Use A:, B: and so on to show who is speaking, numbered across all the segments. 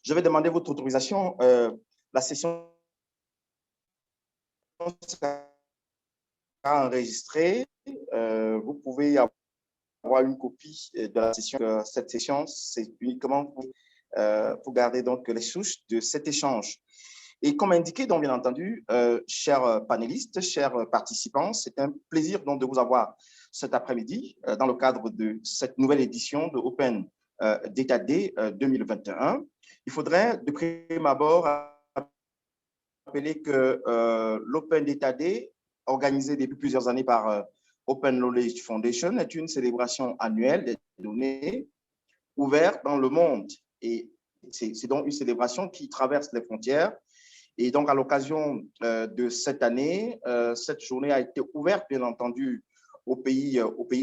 A: Je vais demander votre autorisation. La session sera enregistrée. Vous pouvez avoir une copie de la session. Cette session, c'est uniquement pour garder donc les souches de cet échange. Et comme indiqué, donc, bien entendu, chers panélistes, chers participants, c'est un plaisir donc, de vous avoir cet après-midi dans le cadre de cette nouvelle édition de Open Data Day 2021. Il faudrait de prime abord rappeler que l'Open Data Day, organisé depuis plusieurs années par Open Knowledge Foundation, est une célébration annuelle des données ouvertes dans le monde. Et c'est donc une célébration qui traverse les frontières. Et donc, à l'occasion de cette année, cette journée a été ouverte, bien entendu, aux pays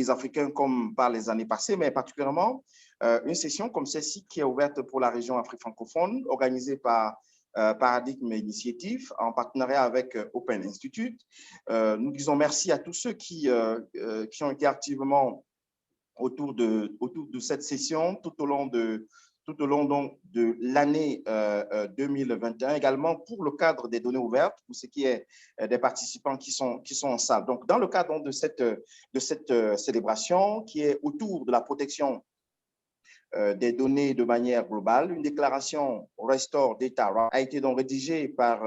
A: africains comme par les années passées, mais particulièrement une session comme celle-ci qui est ouverte pour la région Afrique francophone, organisée par Paradigme Initiative en partenariat avec Open Institute. Nous disons merci à tous ceux qui ont été activement autour de cette session tout au long donc, de l'année 2021, également pour le cadre des données ouvertes, pour ce qui est des participants qui sont en salle. Donc, dans le cadre de cette célébration qui est autour de la protection des données de manière globale, une déclaration Restore Data a été donc rédigée par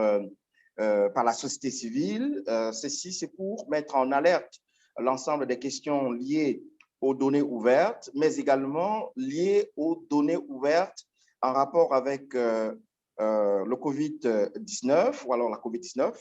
A: la société civile. Ceci, c'est pour mettre en alerte l'ensemble des questions liées aux données ouvertes, mais également liées aux données ouvertes en rapport avec le COVID-19 ou alors la COVID-19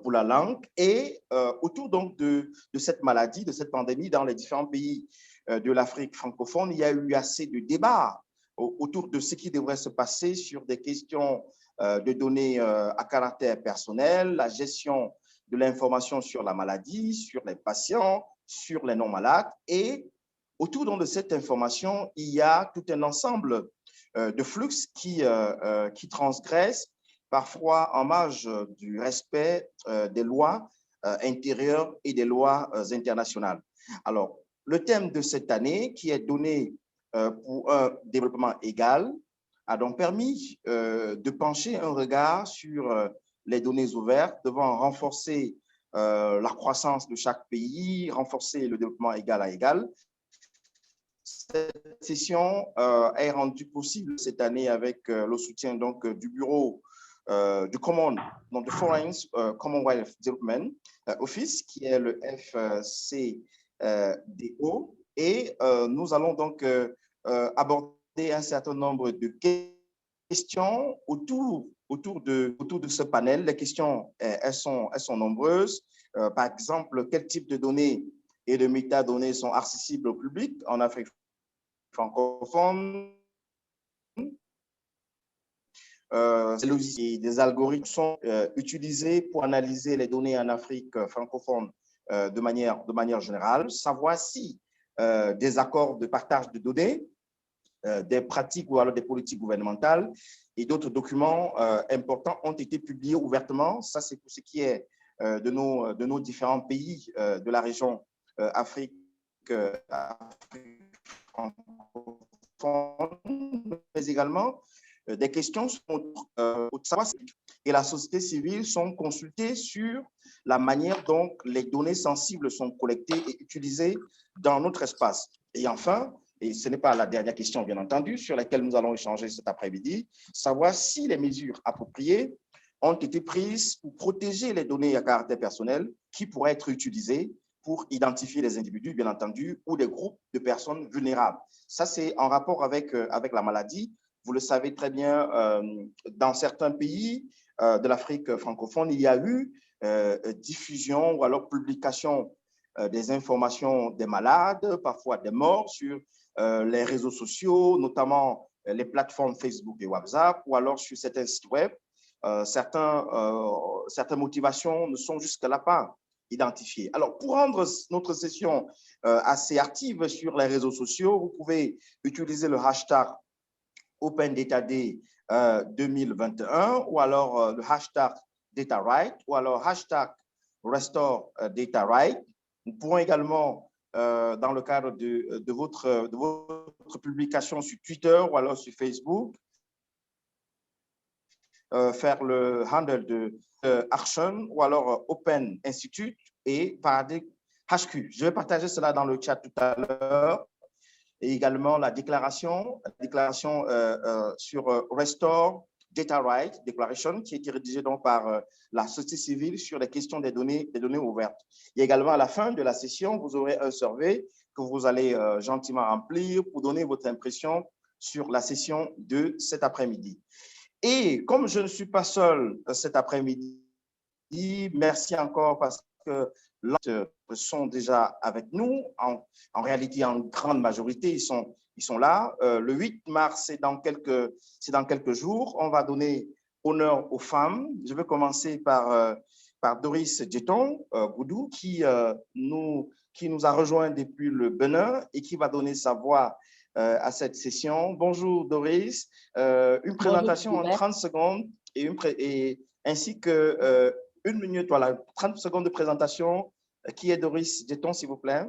A: pour la langue et autour donc de cette maladie, de cette pandémie dans les différents pays de l'Afrique francophone. Il y a eu assez de débats autour de ce qui devrait se passer sur des questions de données à caractère personnel, la gestion de l'information sur la maladie, sur les patients, sur les non-malades. Et autour donc, de cette information, il y a tout un ensemble de flux qui transgressent parfois en marge du respect des lois intérieures et des lois internationales. Alors, le thème de cette année, qui est donné pour un développement égal, a donc permis de pencher un regard sur les données ouvertes, devant renforcer la croissance de chaque pays, renforcer le développement égal à égal. Cette session est rendue possible cette année avec le soutien donc, du bureau du Common, donc de Foreign Commonwealth Development Office, qui est le FCDO. Et nous allons donc aborder un certain nombre de questions autour de ce panel. Les questions, elles sont nombreuses. Par exemple, quel type de données et de métadonnées sont accessibles au public en Afrique francophone? Des algorithmes sont utilisés pour analyser les données en Afrique francophone de manière générale, savoir si des accords de partage de données, des pratiques ou alors des politiques gouvernementales et d'autres documents importants ont été publiés ouvertement. Ça, c'est pour ce qui est de nos différents pays de la région Afrique francophone, mais également des questions sont et la société civile sont consultées sur la manière dont les données sensibles sont collectées et utilisées dans notre espace. Et enfin, et ce n'est pas la dernière question, bien entendu, sur laquelle nous allons échanger cet après-midi, savoir si les mesures appropriées ont été prises pour protéger les données à caractère personnel qui pourraient être utilisées pour identifier les individus, bien entendu, ou des groupes de personnes vulnérables. Ça, c'est en rapport avec la maladie. Vous le savez très bien, dans certains pays de l'Afrique francophone, il y a eu diffusion ou alors publication des informations des malades, parfois des morts sur les réseaux sociaux, notamment les plateformes Facebook et WhatsApp, ou alors sur certains sites web. Certaines motivations ne sont jusque-là pas identifiées. Alors, pour rendre notre session assez active sur les réseaux sociaux, vous pouvez utiliser le hashtag Open Data Day 2021 ou alors le hashtag Data Right ou alors hashtag Restore Data Right. Nous pourrons également, dans le cadre de votre publication sur Twitter ou alors sur Facebook, faire le handle de Action ou alors Open Institute et Paradigm HQ. Je vais partager cela dans le chat tout à l'heure. Et également la déclaration sur Restore Data Rights Declaration qui a été rédigée donc par la société civile sur les questions des données ouvertes. Et également à la fin de la session, vous aurez un survey que vous allez gentiment remplir pour donner votre impression sur la session de cet après-midi. Et comme je ne suis pas seul cet après-midi, merci encore parce que sont déjà avec nous. En réalité, en grande majorité, ils sont là. Le 8 mars, c'est dans quelques jours. On va donner honneur aux femmes. Je vais commencer par Doris Djeton Goudou, qui nous a rejoint depuis le Bénin et qui va donner sa voix à cette session. Bonjour Doris. Une présentation en 30 secondes ainsi que 1 minute, voilà, 30 secondes de présentation. Qui est Doris Djeton, s'il vous plaît?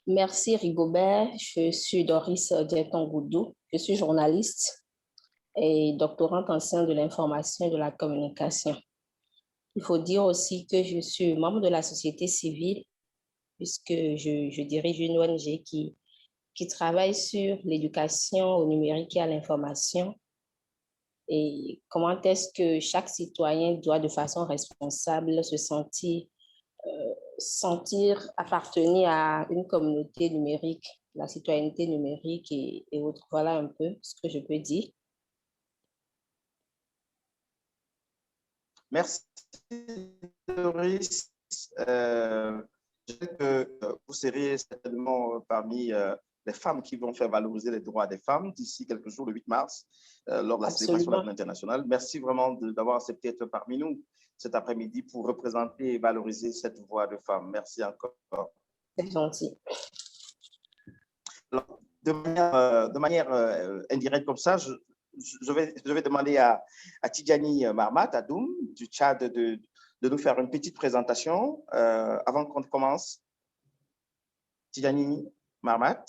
B: Merci Rigobert. Je suis Doris Djeton Goudou. Je suis journaliste et doctorante en sciences de l'information et de la communication. Il faut dire aussi que je suis membre de la société civile puisque je dirige une ONG qui travaille sur l'éducation au numérique et à l'information et comment est-ce que chaque citoyen doit de façon responsable se sentir appartenir à une communauté numérique, la citoyenneté numérique et autres. Voilà un peu ce que je peux dire.
A: Merci, Doris. Vous serez certainement parmi les femmes qui vont faire valoriser les droits des femmes d'ici quelques jours, le 8 mars, lors de la célébration de la Journée internationale. Merci vraiment d'avoir accepté d'être parmi nous cet après-midi pour représenter et valoriser cette voix de femme. Merci encore.
B: C'est gentil.
A: Alors, de manière indirecte comme ça, je vais demander à Tidjani Marmat, à Doum, du Tchad, de nous faire une petite présentation avant qu'on commence. Tidjani Marmat.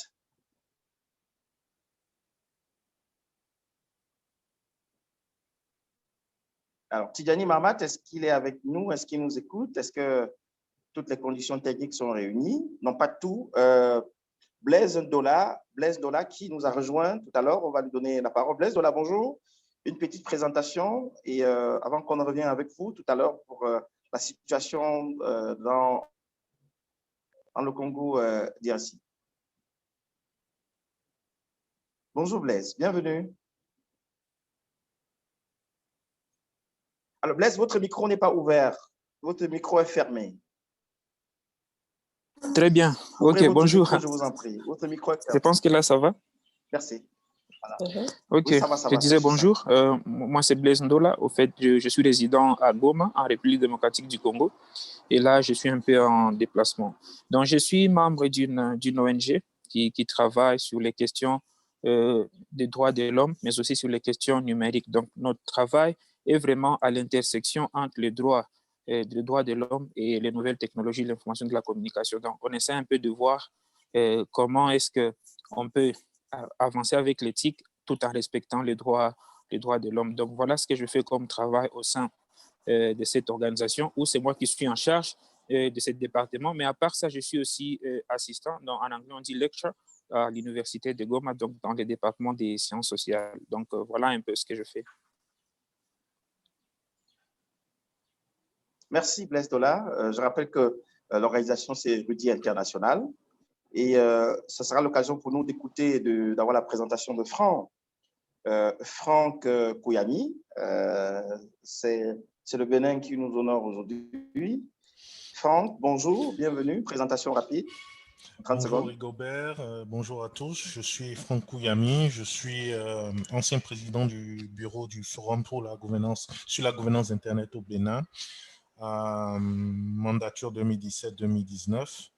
A: Alors, Tidjani Marmat, est-ce qu'il est avec nous? Est-ce qu'il nous écoute? Est-ce que toutes les conditions techniques sont réunies? Non, pas tout. Blaise Dola qui nous a rejoint tout à l'heure. On va lui donner la parole. Blaise Dola, bonjour. Une petite présentation et avant qu'on revienne avec vous tout à l'heure pour la situation dans le Congo DRC. Bonjour Blaise, bienvenue. Alors Blaise, votre micro n'est pas ouvert. Votre micro est fermé.
C: Très bien. Ok, bonjour.
A: Micro, je vous en prie. Votre micro est fermé.
C: Je pense que là, ça va.
A: Merci. Voilà.
C: Ok,
A: oui, ça va,
C: je disais bonjour. Moi, c'est Blaise Ndola. Au fait, je suis résident à Goma, en République démocratique du Congo. Et là, je suis un peu en déplacement. Donc, je suis membre d'une ONG qui travaille sur les questions des droits de l'homme, mais aussi sur les questions numériques. Donc, notre travail est vraiment à l'intersection entre les droits de l'homme et les nouvelles technologies de l'information et de la communication. Donc, on essaie un peu de voir comment est-ce qu'on peut avancer avec l'éthique tout en respectant les droits de l'homme. Donc, voilà ce que je fais comme travail au sein de cette organisation, où c'est moi qui suis en charge de ce département. Mais à part ça, je suis aussi assistant, en anglais on dit lecturer, à l'université de Goma, donc dans le département des sciences sociales. Donc, voilà un peu ce que je fais.
A: Merci Blaise Dola. Je rappelle que l'organisation, c'est Rudi International. Et ce sera l'occasion pour nous d'écouter, d'avoir la présentation de Franck Kouyami. C'est le Bénin qui nous honore aujourd'hui. Franck, bonjour, bienvenue. Présentation rapide. 30
D: bonjour
A: secondes.
D: Rigobert, bonjour à tous. Je suis Franck Kouyami, je suis ancien président du bureau du Forum pour la gouvernance, sur la gouvernance Internet au Bénin, mandature 2017-2019.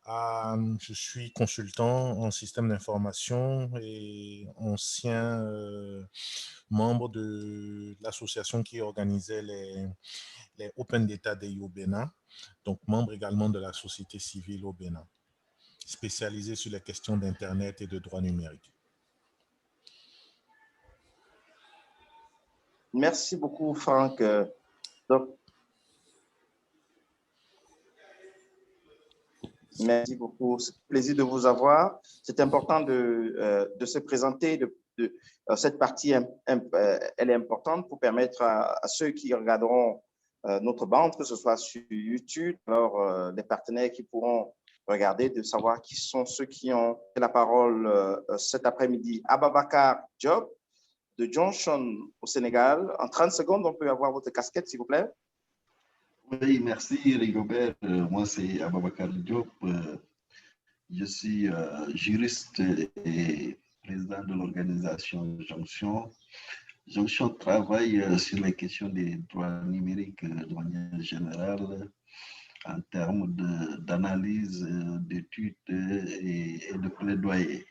D: Je suis consultant en système d'information et ancien membre de l'association qui organisait les Open Data Day au Bénin, donc membre également de la société civile au Bénin, spécialisé sur les questions d'Internet et de droits numériques.
A: Merci beaucoup, Franck. Donc, merci beaucoup. C'est un plaisir de vous avoir. C'est important de se présenter. Cette partie, elle est importante pour permettre à ceux qui regarderont notre bande, que ce soit sur YouTube, alors les partenaires qui pourront regarder, de savoir qui sont ceux qui ont la parole cet après-midi. Ababakar Diop de Junction au Sénégal. En 30 secondes, on peut avoir votre casquette, s'il vous plaît.
E: Oui, merci Rigobert. Moi, c'est Ababakar Diop. Je suis juriste et président de l'organisation Jonction. Jonction travaille sur les questions des droits numériques de manière générale en termes d'analyse, d'études et de plaidoyer.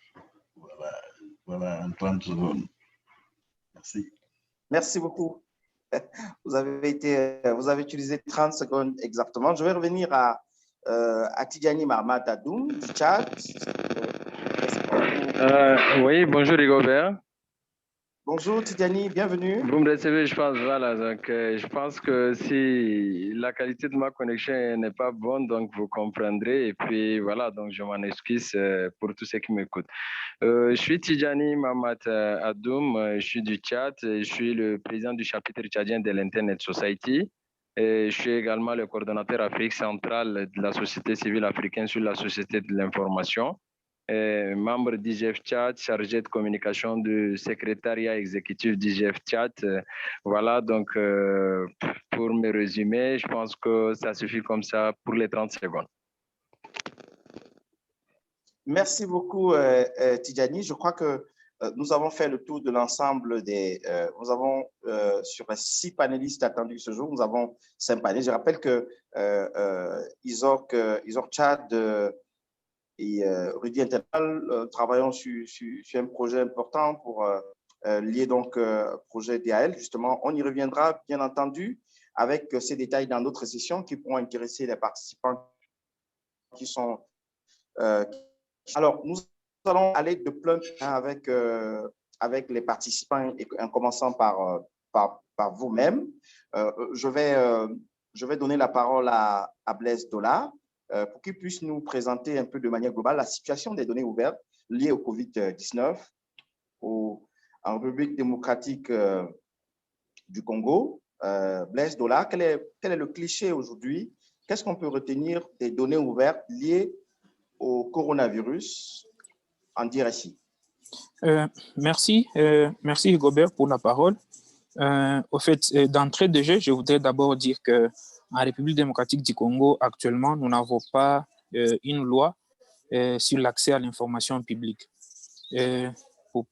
E: Voilà en 30 secondes. Merci.
A: Merci beaucoup. Vous avez utilisé 30 secondes exactement. Je vais revenir à Tidjani Mahmat Adoum du Tchad.
F: Oui, bonjour Rigobert.
A: Bonjour Tidjani, bienvenue.
F: Vous me recevez, je pense, voilà. Donc, je pense que si la qualité de ma connexion n'est pas bonne, donc vous comprendrez. Et puis voilà, donc je m'en excuse pour tous ceux qui m'écoutent. Je suis Tidjani Mahmat Adoum, je suis du Tchad, je suis le président du chapitre tchadien de l'Internet Society. Et je suis également le coordonnateur Afrique centrale de la société civile africaine sur la société de l'information. Membre d'IGF Tchad, chargé de communication du secrétariat exécutif d'IGF Tchad. Voilà, donc pour me résumer, je pense que ça suffit comme ça pour les 30 secondes.
A: Merci beaucoup, Tidjani. Je crois que nous avons fait le tour de l'ensemble des... nous avons, sur les 6 panélistes attendus ce jour, nous avons 5 panélistes. Je rappelle que Isor Tchad et Rudy International travaillons sur un projet important pour lier donc projet DAL. Justement, on y reviendra, bien entendu, avec ces détails dans d'autres sessions qui pourront intéresser les participants qui sont... Alors, nous allons aller de plein avec les participants, et en commençant par vous-même. Je vais donner la parole à Blaise Dola pour qu'il puisse nous présenter un peu de manière globale la situation des données ouvertes liées au COVID-19 en République démocratique du Congo. Blaise Dola, quel est le cliché aujourd'hui? Qu'est-ce qu'on peut retenir des données ouvertes liées au coronavirus en DRSI?
C: Merci Rigobert pour la parole. Au fait, d'entrée de jeu, je voudrais d'abord dire que en République démocratique du Congo, actuellement, nous n'avons pas une loi sur l'accès à l'information publique.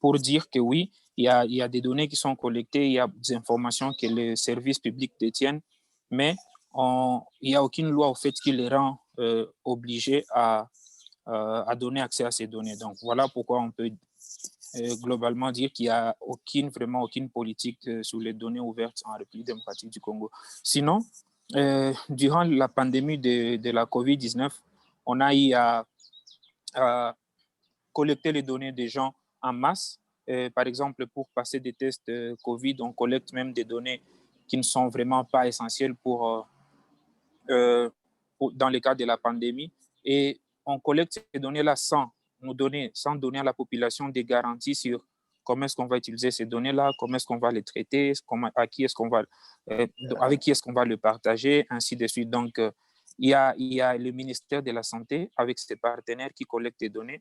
C: Pour dire que oui, il y a des données qui sont collectées, il y a des informations que les services publics détiennent, mais il n'y a aucune loi au fait qui les rend obligés à donner accès à ces données. Donc, voilà pourquoi on peut globalement dire qu'il n'y a vraiment aucune politique sur les données ouvertes en République démocratique du Congo. Sinon, durant la pandémie de la COVID-19, on a eu à collecter les données des gens en masse. Par exemple, pour passer des tests COVID, on collecte même des données qui ne sont vraiment pas essentielles dans le cadre de la pandémie. Et on collecte ces données-là sans donner à la population des garanties sur comment est-ce qu'on va utiliser ces données-là, comment est-ce qu'on va les traiter, avec qui est-ce qu'on va le partager, ainsi de suite. Donc, il y a le ministère de la Santé avec ses partenaires qui collectent les données.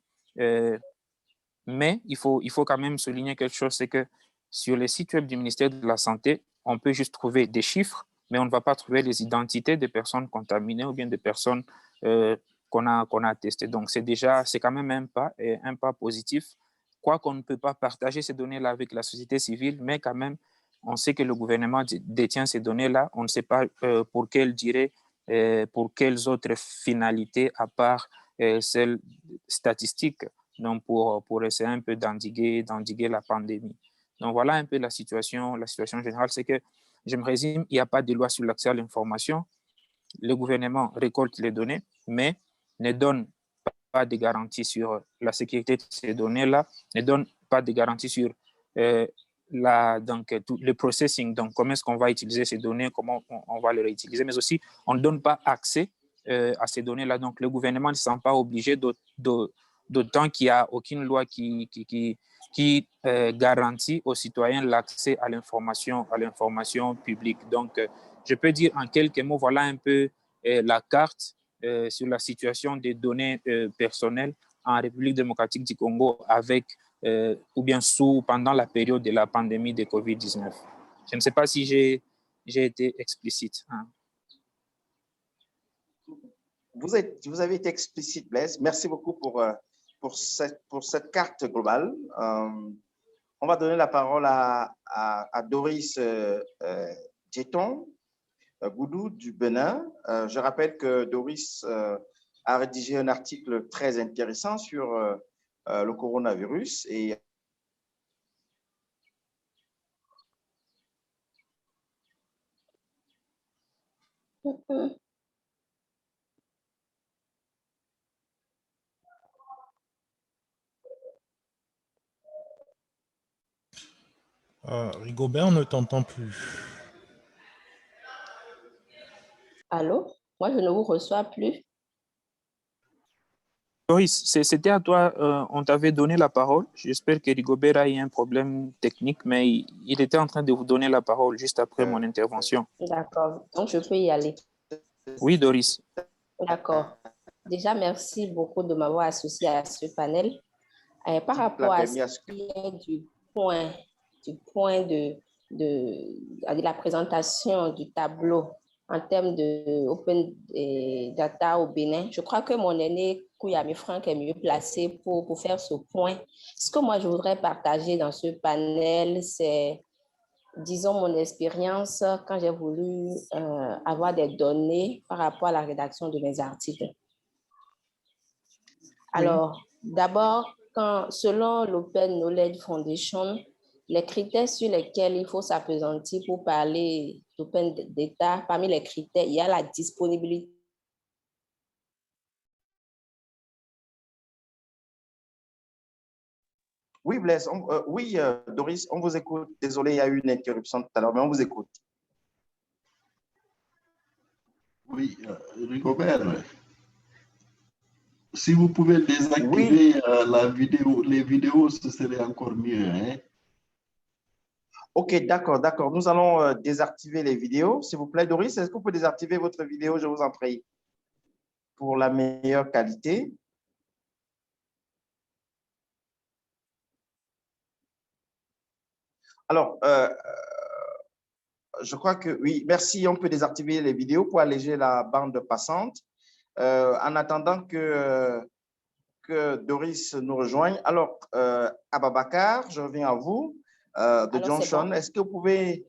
C: Mais il faut quand même souligner quelque chose, c'est que sur les sites web du ministère de la Santé, on peut juste trouver des chiffres, mais on ne va pas trouver les identités des personnes contaminées ou bien des personnes qu'on a testées. Donc, c'est quand même un pas positif. Quoi qu'on ne peut pas partager ces données-là avec la société civile, mais quand même, on sait que le gouvernement détient ces données-là. On ne sait pas pour quelle durée, pour quelles autres finalités, à part celles statistiques, donc pour essayer un peu d'endiguer la pandémie. Donc, voilà un peu la situation générale. C'est que, je me résume, il n'y a pas de loi sur l'accès à l'information. Le gouvernement récolte les données, mais ne donne pas de garantie sur la sécurité de ces données-là, ne donne pas de garantie sur tout le processing, donc comment est-ce qu'on va utiliser ces données, comment on va les réutiliser, mais aussi on ne donne pas accès à ces données-là. Donc le gouvernement ne se sent pas obligé, d'autant qu'il n'y a aucune loi qui garantit aux citoyens l'accès à l'information publique. Donc je peux dire en quelques mots, voilà un peu la carte sur la situation des données personnelles en République démocratique du Congo avec ou bien pendant la période de la pandémie de COVID-19. Je ne sais pas si j'ai été explicite. Hein.
A: Vous avez été explicite, Blaise. Merci beaucoup pour cette carte globale. On va donner la parole à Doris Djeton Goudou du Bénin. Je rappelle que Doris a rédigé un article très intéressant sur le coronavirus et
D: Rigobert, on ne t'entend plus.
B: Allô? Moi, je ne vous reçois plus.
C: Doris, c'était à toi, on t'avait donné la parole. J'espère que Rigobert a eu un problème technique, mais il était en train de vous donner la parole juste après mon intervention.
B: D'accord, donc je peux y aller.
C: Oui, Doris.
B: D'accord. Déjà, merci beaucoup de m'avoir associé à ce panel. Par rapport à ce qui est du point de la présentation du tableau en termes de Open Data au Bénin, je crois que mon aîné Kouyami Franck est mieux placé pour faire ce point. Ce que moi, je voudrais partager dans ce panel, c'est, disons, mon expérience quand j'ai voulu avoir des données par rapport à la rédaction de mes articles. Alors, d'abord, selon l'Open Knowledge Foundation, les critères sur lesquels il faut s'appesantir pour parler d'Open Data, parmi les critères, il y a la disponibilité.
A: Oui, Blaise, Doris, on vous écoute. Désolé, il y a eu une interruption tout à l'heure, mais on vous écoute.
E: Oui, Rigobert, si vous pouvez désactiver les vidéos, ce serait encore mieux. Hein?
A: OK, d'accord. Nous allons désactiver les vidéos. S'il vous plaît, Doris, est-ce que vous pouvez désactiver votre vidéo, je vous en prie, pour la meilleure qualité? Alors, je crois que oui, merci. On peut désactiver les vidéos pour alléger la bande passante. En attendant que Doris nous rejoigne. Alors, Ababakar, je reviens à vous, de Johnson. Bon. Est-ce que vous pouvez…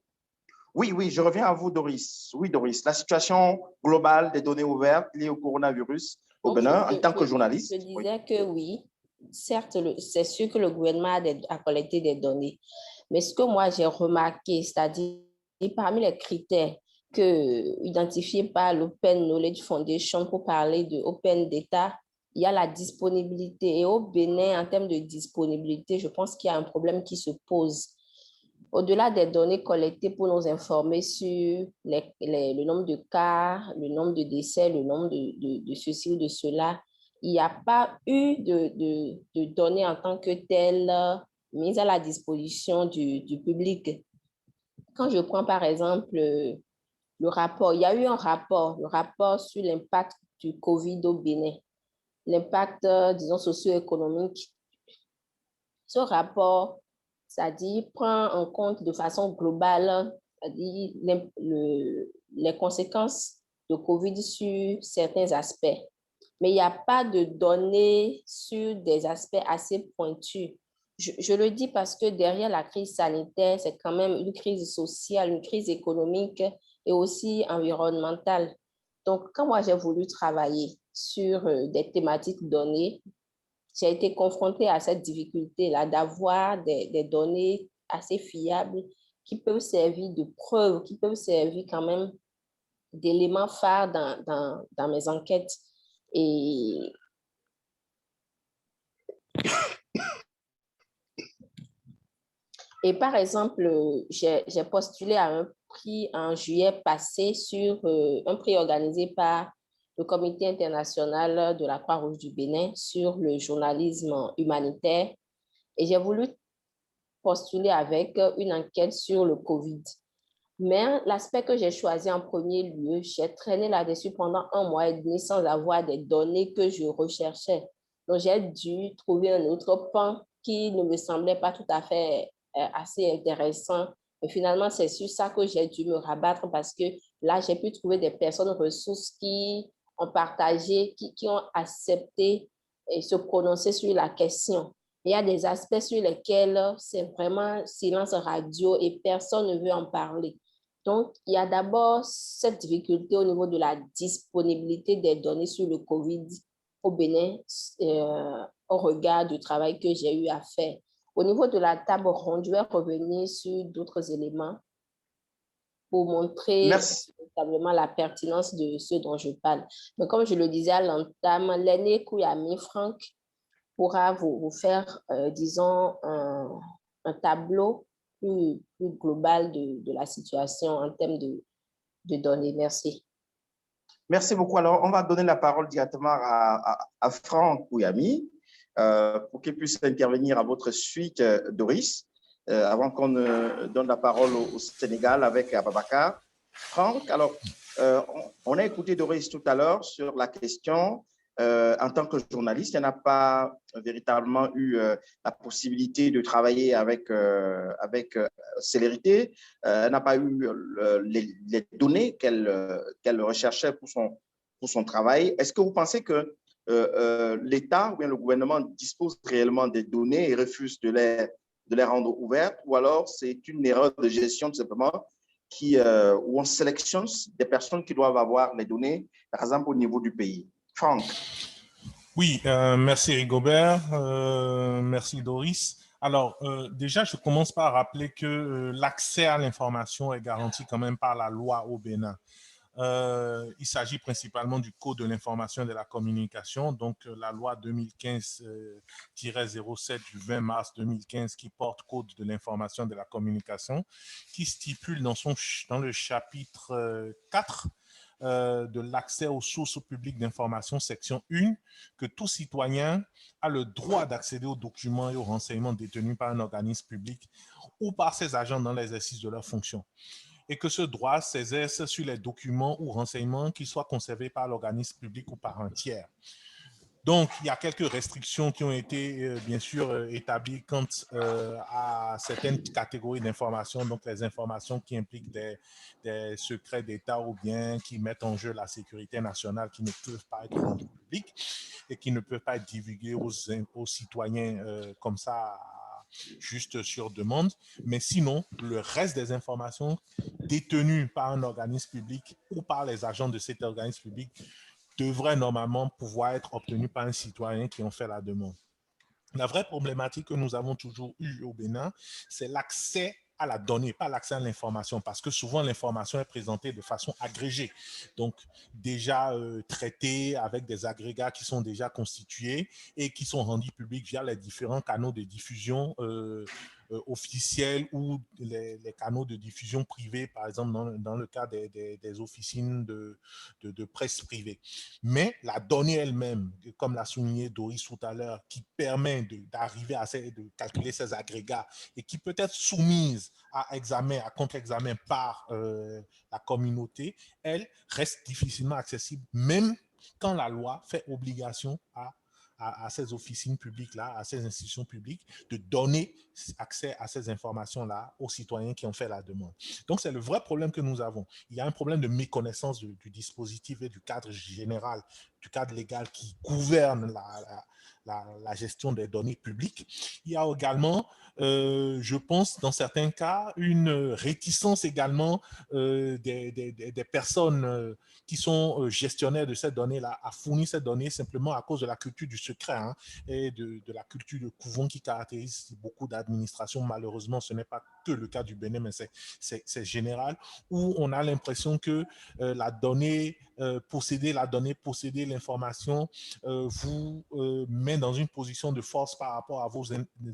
A: Oui, je reviens à vous, Doris. Oui, Doris, la situation globale des données ouvertes liées au coronavirus au Bénin en tant que journaliste.
B: Je disais que oui, certes, c'est sûr que le gouvernement a collecté des données, mais ce que moi j'ai remarqué, c'est-à-dire parmi les critères identifiés par l'Open Knowledge Foundation pour parler de Open Data, il y a la disponibilité. Et au Bénin, en termes de disponibilité, je pense qu'il y a un problème qui se pose. Au-delà des données collectées pour nous informer sur le nombre de cas, le nombre de décès, le nombre de ceci ou de cela, il n'y a pas eu de données en tant que telles mises à la disposition du public. Quand je prends par exemple le rapport, il y a eu le rapport sur l'impact du COVID au Bénin, l'impact, disons, socio-économique. Ce rapport, c'est-à-dire prend en compte de façon globale, c'est-à-dire les conséquences de COVID sur certains aspects. Mais il n'y a pas de données sur des aspects assez pointus. Je le dis parce que derrière la crise sanitaire, c'est quand même une crise sociale, une crise économique et aussi environnementale. Donc, quand moi j'ai voulu travailler sur des thématiques données, j'ai été confrontée à cette difficulté-là d'avoir des données assez fiables qui peuvent servir de preuves, qui peuvent servir quand même d'éléments phares dans mes enquêtes. Et Et par exemple, j'ai postulé à un prix en juillet passé sur un prix organisé par le Comité international de la Croix-Rouge du Bénin sur le journalisme humanitaire. Et j'ai voulu postuler avec une enquête sur le COVID. Mais l'aspect que j'ai choisi en premier lieu, j'ai traîné là-dessus pendant 1 mois et demi sans avoir des données que je recherchais. Donc, j'ai dû trouver un autre pan qui ne me semblait pas tout à fait assez intéressant. Et finalement, c'est sur ça que j'ai dû me rabattre parce que là, j'ai pu trouver des personnes ressources qui ont partagé, qui ont accepté et se prononcer sur la question. Il y a des aspects sur lesquels c'est vraiment silence radio et personne ne veut en parler. Donc, il y a d'abord cette difficulté au niveau de la disponibilité des données sur le COVID au Bénin au regard du travail que j'ai eu à faire. Au niveau de la table ronde, je vais revenir sur d'autres éléments pour montrer véritablement la pertinence de ce dont je parle. Mais comme je le disais à l'entame, l'aîné Kouyami Franck pourra vous faire, disons, un tableau plus global de la situation en termes de données. Merci.
A: Merci beaucoup. Alors, on va donner la parole directement à Franck Kouyami pour qu'il puisse intervenir à votre suite, Doris, avant qu'on donne la parole au Sénégal avec Ababakar. Franck, alors, on a écouté Doris tout à l'heure sur la question. En tant que journaliste, elle n'a pas véritablement eu la possibilité de travailler avec célérité. Elle n'a pas eu les données qu'elle recherchait pour son travail. Est-ce que vous pensez que l'État ou bien le gouvernement dispose réellement des données et refuse de les rendre ouvertes, ou alors c'est une erreur de gestion tout simplement où on sélectionne des personnes qui doivent avoir les données, par exemple au niveau du pays? Franck.
D: Oui, merci Rigobert, merci Doris. Alors, déjà, je commence par rappeler que l'accès à l'information est garanti quand même par la loi au Bénin. Il s'agit principalement du Code de l'information et de la communication, donc la loi 2015-07 du 20 mars 2015 qui porte Code de l'information et de la communication, qui stipule dans le chapitre 4 de l'accès aux sources publiques d'information, section 1, que tout citoyen a le droit d'accéder aux documents et aux renseignements détenus par un organisme public ou par ses agents dans l'exercice de leurs fonctions, et que ce droit s'exerce sur les documents ou renseignements qui soient conservés par l'organisme public ou par un tiers. Donc, il y a quelques restrictions qui ont été, bien sûr, établies quant à certaines catégories d'informations, donc les informations qui impliquent des secrets d'État ou bien qui mettent en jeu la sécurité nationale, qui ne peuvent pas être rendues publiques et qui ne peuvent pas être divulguées aux citoyens comme ça, juste sur demande. Mais sinon, le reste des informations détenues par un organisme public ou par les agents de cet organisme public devrait normalement pouvoir être obtenu par un citoyen qui en fait la demande. La vraie problématique que nous avons toujours eue au Bénin, c'est l'accès à la donnée, pas l'accès à l'information, parce que souvent l'information est présentée de façon agrégée, donc déjà traitée avec des agrégats qui sont déjà constitués et qui sont rendus publics via les différents canaux de diffusion officiels ou les canaux de diffusion privés, par exemple dans le cas des officines de presse privée. Mais la donnée elle-même, comme l'a souligné Doris tout à l'heure, qui permet d'arriver de calculer ces agrégats et qui peut être soumise à examen, à contre-examen par la communauté, elle reste difficilement accessible, même quand la loi fait obligation à ces officines publiques-là, à ces institutions publiques, de donner accès à ces informations-là aux citoyens qui ont fait la demande. Donc, c'est le vrai problème que nous avons. Il y a un problème de méconnaissance du dispositif et du cadre général, du cadre légal qui gouverne la gestion des données publiques. Il y a également, je pense, dans certains cas, une réticence également des personnes qui sont gestionnaires de ces données-là à fournir ces données simplement à cause de la culture du secret et de la culture de couvent qui caractérise beaucoup d'administrations. Malheureusement, ce n'est pas que le cas du Bénin, mais c'est général, où on a l'impression que la donnée posséder l'information vous met dans une position de force par rapport à vos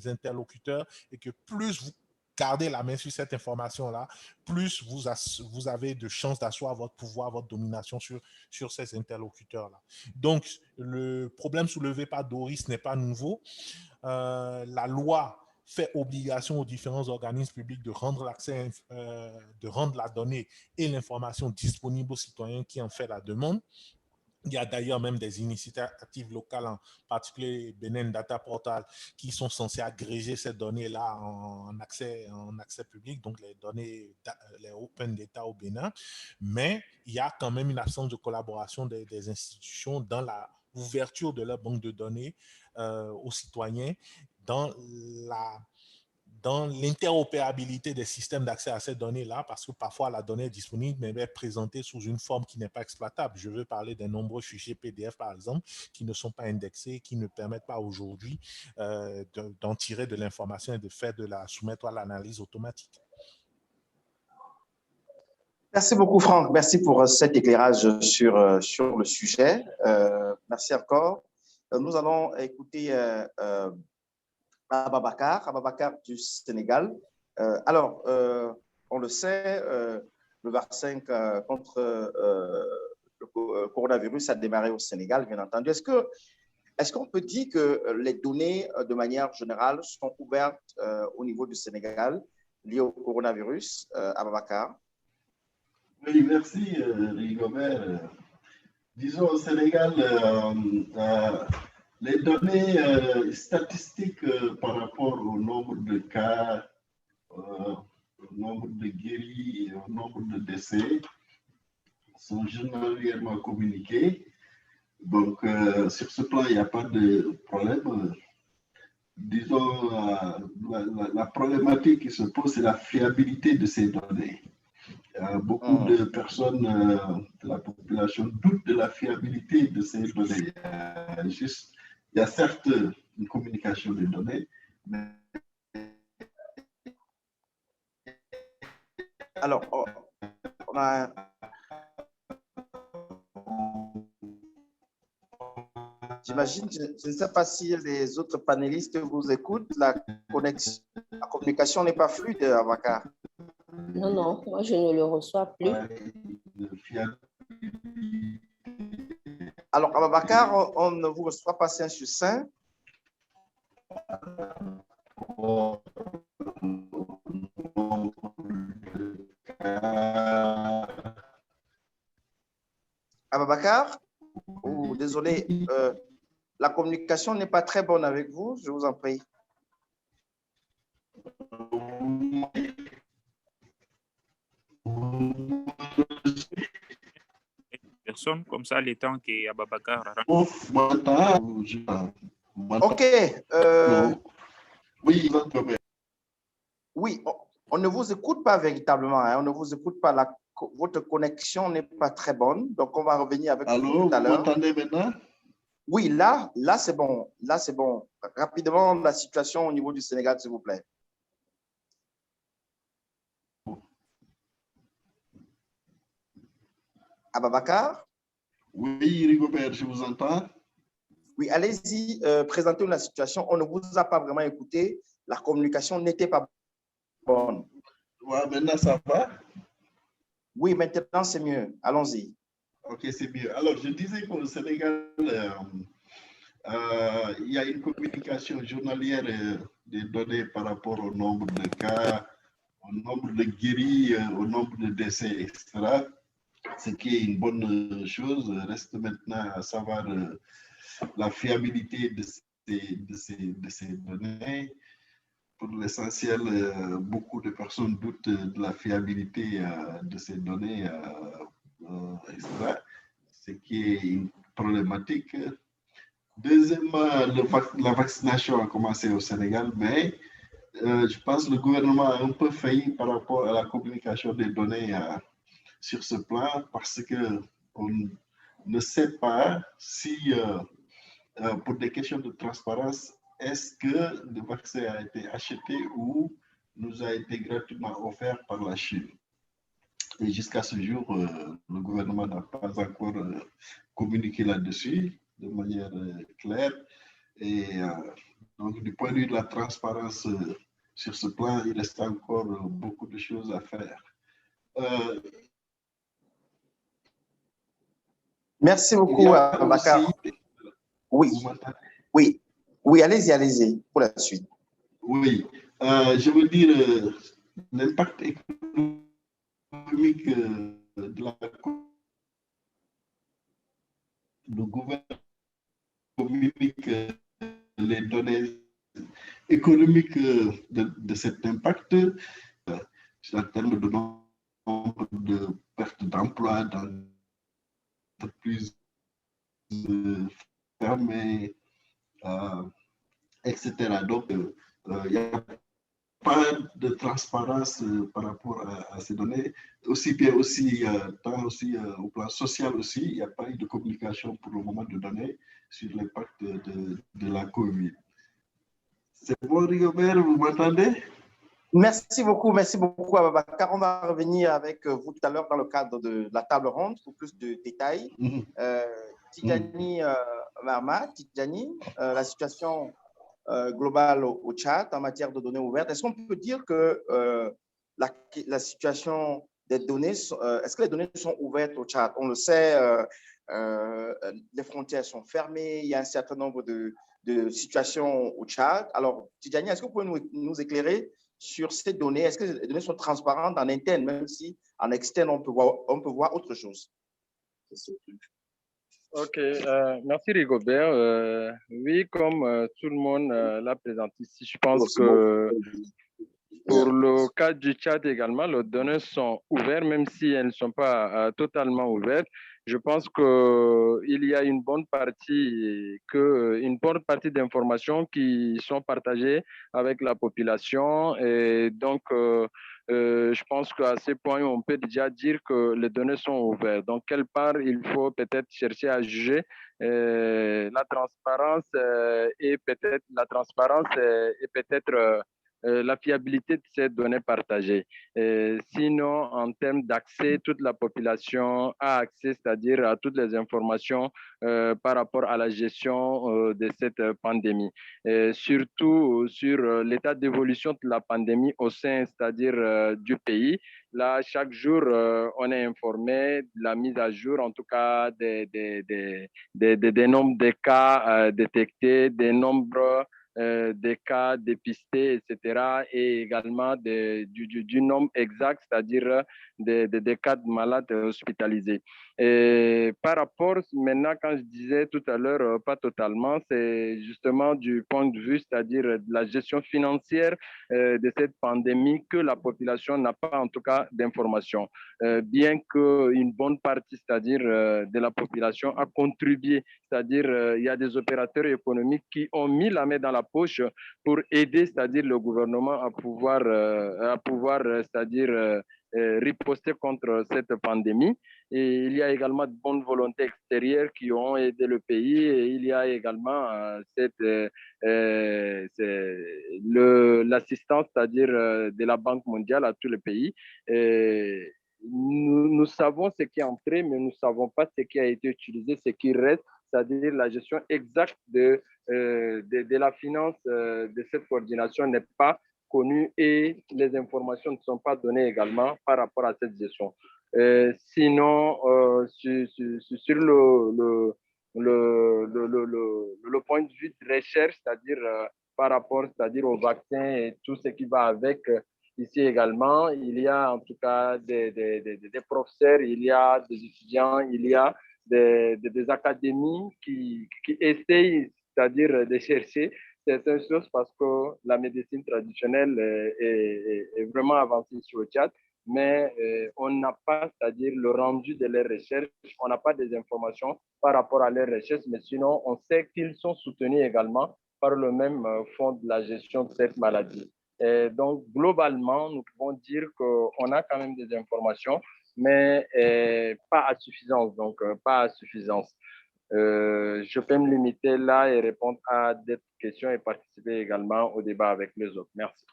D: interlocuteurs et que plus vous gardez la main sur cette information-là, plus vous avez de chances d'asseoir votre pouvoir, votre domination sur ces interlocuteurs-là. Donc, le problème soulevé par Doris n'est pas nouveau. La loi fait obligation aux différents organismes publics de rendre la donnée et l'information disponible aux citoyens qui en fait la demande. Il y a d'ailleurs même des initiatives locales, en particulier Benin Data Portal, qui sont censées agréger ces données-là en accès public, donc les données, les open data au Bénin. Mais il y a quand même une absence de collaboration des institutions dans l'ouverture de leur banque de données aux citoyens, dans l'interopérabilité des systèmes d'accès à ces données-là, parce que parfois la donnée est disponible, mais elle est présentée sous une forme qui n'est pas exploitable. Je veux parler des nombreux fichiers PDF, par exemple, qui ne sont pas indexés, qui ne permettent pas aujourd'hui d'en tirer de l'information et de soumettre à l'analyse automatique.
A: Merci beaucoup, Franck. Merci pour cet éclairage sur le sujet. Merci encore. Nous allons écouter Ababakar du Sénégal. Alors, on le sait, le vaccin contre le coronavirus a démarré au Sénégal, bien entendu. Est-ce qu'on peut dire que les données, de manière générale, sont ouvertes au niveau du Sénégal liées au coronavirus, Ababakar?
E: Oui, merci, Rigobert. Disons, au Sénégal, les données statistiques par rapport au nombre de cas, au nombre de guéris et au nombre de décès sont journalièrement communiquées. Donc, sur ce plan, il n'y a pas de problème. Disons, la problématique qui se pose, c'est la fiabilité de ces données. Beaucoup de personnes de la population doutent de la fiabilité de ces données. Il y a certes une communication des données, mais...
A: Alors, j'imagine, je ne sais pas si les autres panélistes vous écoutent, la communication n'est pas fluide, Ababakar.
B: Non, non, moi je ne le reçois plus.
A: Alors, Ababakar, on ne vous reçoit pas 5 sur 5. Ababakar, oh, désolé, la communication n'est pas très bonne avec vous, je vous en prie.
C: Personne, comme ça, le temps qu'Ababakar
A: Ok. Oui, on ne vous écoute pas véritablement. Hein, on ne vous écoute pas. Votre connexion n'est pas très bonne. Donc, on va revenir avec vous tout à l'heure.
E: Vous m'entendez maintenant?
A: Oui, là c'est bon. Là, c'est bon. Rapidement, la situation au niveau du Sénégal, s'il vous plaît. Ababakar?
E: Oui, Rigobert, je vous entends.
A: Oui, allez-y, présentez-nous la situation. On ne vous a pas vraiment écouté. La communication n'était pas bonne.
E: Ouais, maintenant, ça va?
A: Oui, maintenant, c'est mieux. Allons-y.
E: Ok, c'est mieux. Alors, je disais qu'au Sénégal, il y a une communication journalière des données par rapport au nombre de cas, au nombre de guéris, au nombre de décès, etc. Ce qui est une bonne chose. Reste maintenant à savoir la fiabilité de ces données. Pour l'essentiel, beaucoup de personnes doutent de la fiabilité de ces données, etc. Ce qui est une problématique. Deuxièmement, la vaccination a commencé au Sénégal, mais je pense que le gouvernement a un peu failli par rapport à la communication des données sur ce plan, parce qu'on ne sait pas si, pour des questions de transparence, est-ce que le vaccin a été acheté ou nous a été gratuitement offert par la Chine. Et jusqu'à ce jour, le gouvernement n'a pas encore communiqué là-dessus de manière claire. Et donc, du point de vue de la transparence sur ce plan, il reste encore beaucoup de choses à faire.
A: Merci beaucoup, Bakar. Oui, oui, oui, allez-y pour la suite.
E: Oui, je veux dire, l'impact économique de le gouvernement communique les données économiques de cet impact en termes de nombre de pertes d'emploi dans l'entreprise fermée, etc. Donc, il n'y a pas de transparence par rapport à ces données. Aussi bien aussi, tant aussi au plan social aussi, il n'y a pas eu de communication pour le moment de données sur l'impact de la COVID. C'est bon, Rigobert, vous m'entendez?
A: Merci beaucoup, Ababakar. On va revenir avec vous tout à l'heure dans le cadre de la table ronde pour plus de détails. Tidjani Marma, Tidjani, la situation globale au Tchad en matière de données ouvertes. Est-ce qu'on peut dire que la situation des données, est-ce que les données sont ouvertes au Tchad? On le sait, les frontières sont fermées, il y a un certain nombre de situations au Tchad. Alors, Tidjani, est-ce que vous pouvez nous éclairer sur ces données? Est-ce que les données sont transparentes en interne, même si en externe, on peut voir autre chose?
F: Ok, merci Rigobert. Oui, comme tout le monde l'a présenté ici, je pense que pour le cas du Tchad également, les données sont ouvertes, même si elles ne sont pas totalement ouvertes. Je pense qu'il y a une bonne partie d'informations qui sont partagées avec la population. Et donc, je pense qu'à ce point, on peut déjà dire que les données sont ouvertes. Donc, quelle part il faut peut-être chercher à juger la transparence et peut-être la fiabilité de ces données partagées. Sinon, en termes d'accès, toute la population a accès, c'est-à-dire à toutes les informations par rapport à la gestion de cette pandémie. Surtout sur l'état d'évolution de la pandémie au sein, c'est-à-dire du pays. Là, chaque jour, on est informé de la mise à jour, en tout cas, des nombres de cas détectés, des nombres des cas dépistés, etc., et également du nombre exact, c'est-à-dire des cas de malades hospitalisés. Et par rapport, maintenant, quand je disais tout à l'heure, pas totalement, c'est justement du point de vue, c'est-à-dire de la gestion financière de cette pandémie que la population n'a pas, en tout cas, d'informations. Bien qu'une bonne partie, c'est-à-dire de la population, a contribué, c'est-à-dire il y a des opérateurs économiques qui ont mis la main dans la poche pour aider, c'est-à-dire le gouvernement à pouvoir c'est-à-dire riposter contre cette pandémie. Et il y a également de bonnes volontés extérieures qui ont aidé le pays. Et il y a également l'assistance, c'est-à-dire de la Banque mondiale à tous les pays. Et nous savons ce qui est entré, mais nous ne savons pas ce qui a été utilisé, ce qui reste, c'est-à-dire la gestion exacte de la finance de cette coordination n'est pas connue et les informations ne sont pas données également par rapport à cette gestion. Sinon, sur le point de vue de recherche, c'est-à-dire par rapport, c'est-à-dire au vaccin et tout ce qui va avec, ici également, il y a en tout cas des professeurs, il y a des étudiants, il y a des académies qui essayent, c'est-à-dire de chercher certaines choses parce que la médecine traditionnelle est vraiment avancée sur le Tchad, mais on n'a pas, c'est-à-dire le rendu de leurs recherches, on n'a pas des informations par rapport à leurs recherches, mais sinon, on sait qu'ils sont soutenus également par le même fonds de la gestion de cette maladie. Et donc, globalement, nous pouvons dire qu'on a quand même des informations, mais pas à suffisance. Donc, pas à suffisance. Je peux me limiter là et répondre à des questions et participer également au débat avec les autres. Merci.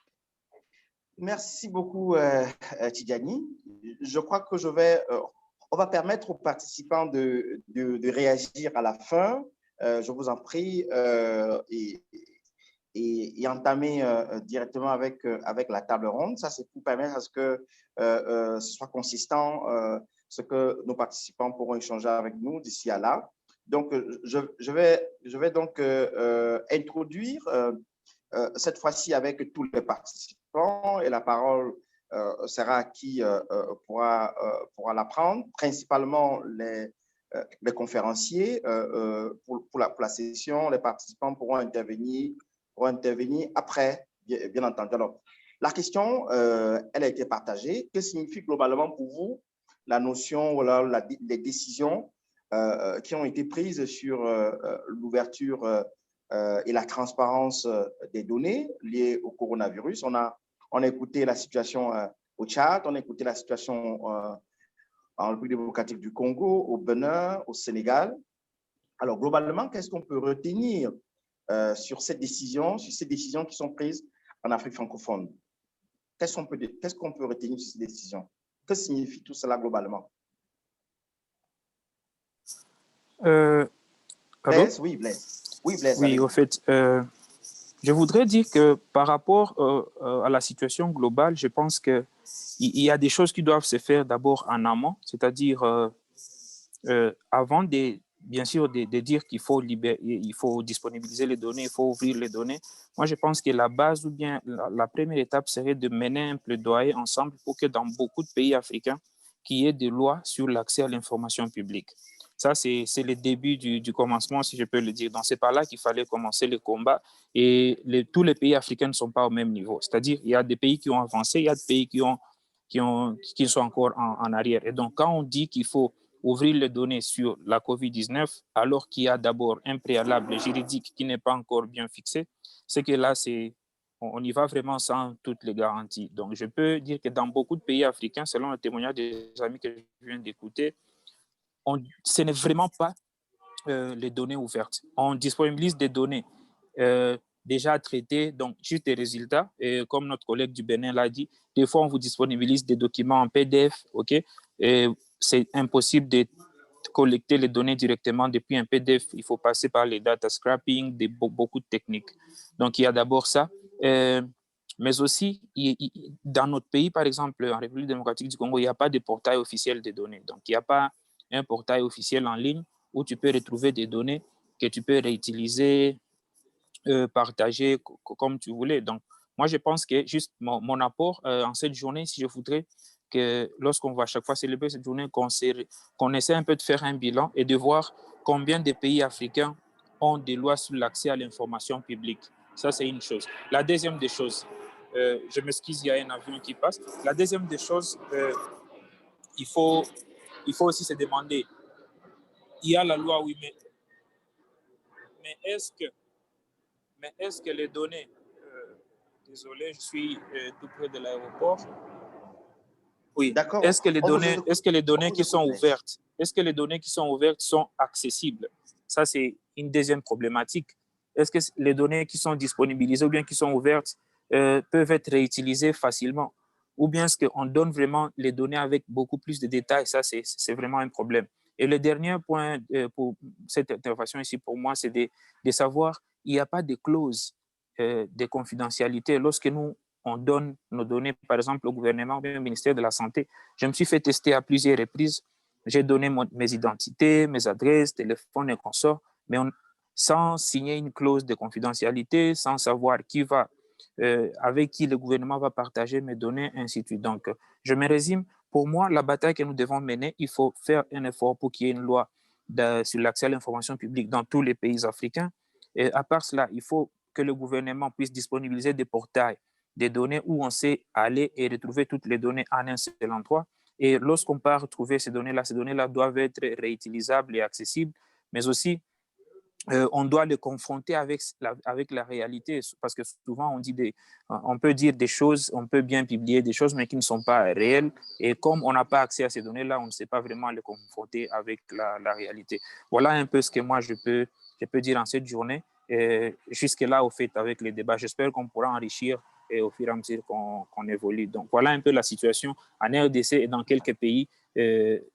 A: Merci beaucoup, Tidjani. Je crois que on va permettre aux participants de réagir à la fin. Je vous en prie. et entamer directement avec la table ronde. Ça, c'est pour permettre à ce que ce soit consistant, ce que nos participants pourront échanger avec nous d'ici à là. Donc, je vais donc introduire cette fois-ci avec tous les participants et la parole sera à qui pourra la prendre, principalement les conférenciers. Pour la session, les participants pourront intervenir après, bien entendu. Alors, la question, elle a été partagée. Que signifie globalement pour vous la notion, voilà, les décisions qui ont été prises sur l'ouverture et la transparence des données liées au coronavirus? On a écouté la situation au Tchad, on a écouté la situation en République démocratique du Congo, au Bénin, au Sénégal. Alors, globalement, qu'est-ce qu'on peut retenir sur ces décisions qui sont prises en Afrique francophone? Qu'est-ce qu'on peut retenir sur ces décisions? Que signifie tout cela globalement? Blaise, oui, Blaise. Oui, Blaise.
C: Oui, au fait, je voudrais dire que par rapport à la situation globale, je pense qu'il y a des choses qui doivent se faire d'abord en amont, c'est-à-dire avant bien sûr de dire qu'il faut disponibiliser les données, il faut ouvrir les données. Moi, je pense que la base ou bien la première étape serait de mener un plaidoyer ensemble pour que dans beaucoup de pays africains, qu'il y ait des lois sur l'accès à l'information publique. Ça, c'est le début du commencement, si je peux le dire. Donc, c'est par là qu'il fallait commencer le combat. Et tous les pays africains ne sont pas au même niveau. C'est-à-dire, il y a des pays qui ont avancé, il y a des pays qui sont encore en arrière. Et donc, quand on dit qu'il faut ouvrir les données sur la COVID-19, alors qu'il y a d'abord un préalable juridique qui n'est pas encore bien fixé, c'est que là, on y va vraiment sans toutes les garanties. Donc, je peux dire que dans beaucoup de pays africains, selon le témoignage des amis que je viens d'écouter, ce n'est vraiment pas les données ouvertes. On disponibilise des données déjà traitées, donc juste des résultats. Et comme notre collègue du Bénin l'a dit, des fois, on vous disponibilise des documents en PDF, OK? Et c'est impossible de collecter les données directement depuis un PDF. Il faut passer par les data scrapping, beaucoup de techniques. Donc, il y a d'abord ça. Mais aussi, dans notre pays, par exemple, en République démocratique du Congo, il n'y a pas de portail officiel des données. Donc, il n'y a pas un portail officiel en ligne où tu peux retrouver des données que tu peux réutiliser, partager comme tu voulais. Donc, moi, je pense que juste mon apport en cette journée, si je voudrais que lorsqu'on va à chaque fois célébrer cette journée, qu'on essaie un peu de faire un bilan et de voir combien de pays africains ont des lois sur l'accès à l'information publique. Ça, c'est une chose. La deuxième des choses, je m'excuse, il y a un avion qui passe. La deuxième des choses, il faut aussi se demander, il y a la loi, oui, mais est-ce que les données, désolé, je suis tout près de l'aéroport. Oui.
A: D'accord.
C: Est-ce que les données qui sont ouvertes sont accessibles? Ça, c'est une deuxième problématique. Est-ce que les données qui sont disponibilisées ou bien qui sont ouvertes peuvent être réutilisées facilement? Ou bien est-ce qu'on donne vraiment les données avec beaucoup plus de détails? Ça, c'est vraiment un problème. Et le dernier point pour cette intervention ici, pour moi, c'est de savoir il n'y a pas de clause de confidentialité lorsque on donne nos données, par exemple, au gouvernement ou au ministère de la Santé. Je me suis fait tester à plusieurs reprises. J'ai donné mes identités, mes adresses, téléphones et consorts, mais sans signer une clause de confidentialité, sans savoir avec qui le gouvernement va partager mes données, ainsi de suite. Donc, je me résume. Pour moi, la bataille que nous devons mener, il faut faire un effort pour qu'il y ait une loi sur l'accès à l'information publique dans tous les pays africains. Et à part cela, il faut que le gouvernement puisse disponibiliser des portails, des données où on sait aller et retrouver toutes les données en un seul endroit. Et lorsqu'on part retrouver ces données-là doivent être réutilisables et accessibles, mais aussi on doit les confronter avec la réalité, parce que souvent on peut dire des choses, on peut bien publier des choses, mais qui ne sont pas réelles. Et comme on n'a pas accès à ces données-là, on ne sait pas vraiment les confronter avec la réalité. Voilà un peu ce que moi je peux dire en cette journée. Jusque-là, au fait, avec les débats, j'espère qu'on pourra enrichir et au fur et à mesure qu'on évolue. Donc, voilà un peu la situation en RDC et dans quelques pays,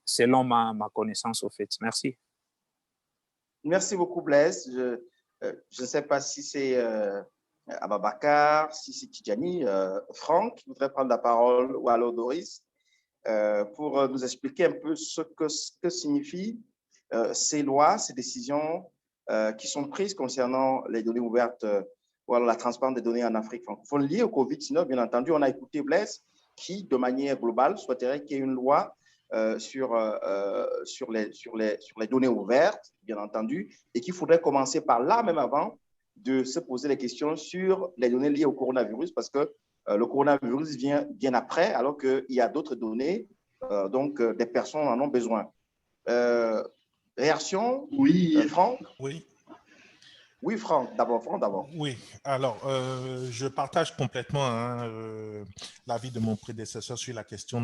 C: selon ma connaissance, au fait. Merci.
A: Merci beaucoup, Blaise. Je ne sais pas si c'est Ababakar, Sissi Tidjani, Franck, qui voudrait prendre la parole, ou alors Doris, pour nous expliquer un peu ce que signifient ces lois, ces décisions qui sont prises concernant les données ouvertes ou alors la transparence des données en Afrique francophone liées au Covid-19. Bien entendu, on a écouté Blaise qui, de manière globale, souhaiterait qu'il y ait une loi sur les données ouvertes, bien entendu, et qu'il faudrait commencer par là, même avant de se poser des questions sur les données liées au coronavirus, parce que le coronavirus vient bien après, alors qu'il y a d'autres données, donc des personnes en ont besoin. Réaction?
E: Oui.
A: Franck?
D: Oui.
A: Oui, Franck, d'abord.
D: Oui, alors, je partage complètement l'avis de mon prédécesseur sur la question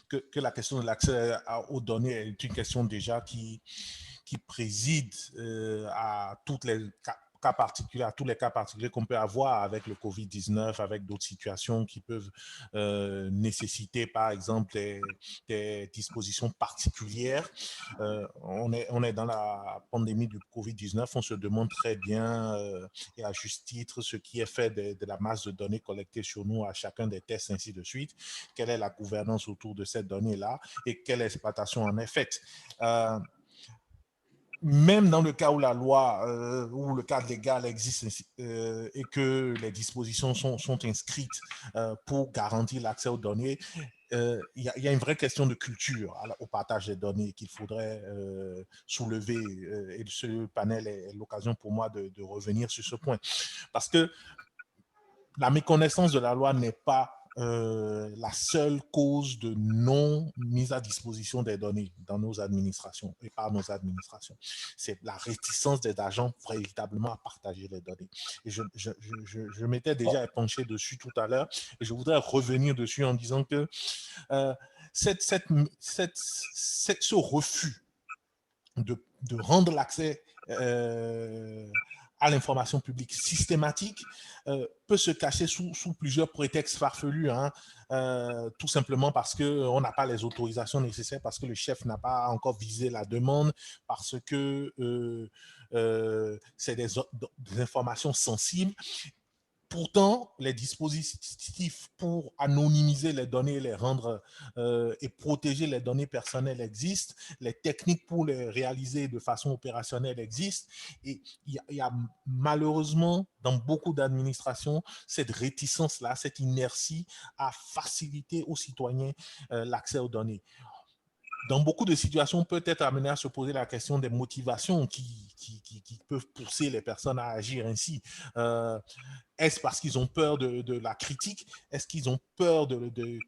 D: que la question de l'accès aux données est une question déjà qui préside à toutes les cas particuliers, à tous les cas particuliers qu'on peut avoir avec le Covid-19, avec d'autres situations qui peuvent nécessiter, par exemple, des dispositions particulières. On est dans la pandémie du Covid-19, on se demande très bien, et à juste titre, ce qui est fait de la masse de données collectées sur nous à chacun des tests, ainsi de suite. Quelle est la gouvernance autour de cette donnée-là et quelle exploitation en est faite. Même dans le cas où la loi ou le cadre légal existe et que les dispositions sont inscrites pour garantir l'accès aux données, il y a une vraie question de culture au partage des données qu'il faudrait soulever et ce panel est l'occasion pour moi de revenir sur ce point. Parce que la méconnaissance de la loi n'est pas la seule cause de non-mise à disposition des données dans nos administrations et par nos administrations. C'est la réticence des agents véritablement à partager les données. Et je m'étais déjà penché dessus tout à l'heure et je voudrais revenir dessus en disant que ce refus de rendre l'accès à l'information publique systématique peut se cacher sous plusieurs prétextes farfelus, tout simplement parce qu'on n'a pas les autorisations nécessaires, parce que le chef n'a pas encore visé la demande, parce que c'est des informations sensibles. Pourtant, les dispositifs pour anonymiser les données, les rendre et protéger les données personnelles existent. Les techniques pour les réaliser de façon opérationnelle existent. Et il y a malheureusement dans beaucoup d'administrations cette réticence-là, cette inertie à faciliter aux citoyens l'accès aux données. Dans beaucoup de situations, on peut être amené à se poser la question des motivations qui peuvent pousser les personnes à agir ainsi. Est-ce parce qu'ils ont peur de la critique? Est-ce qu'ils ont peur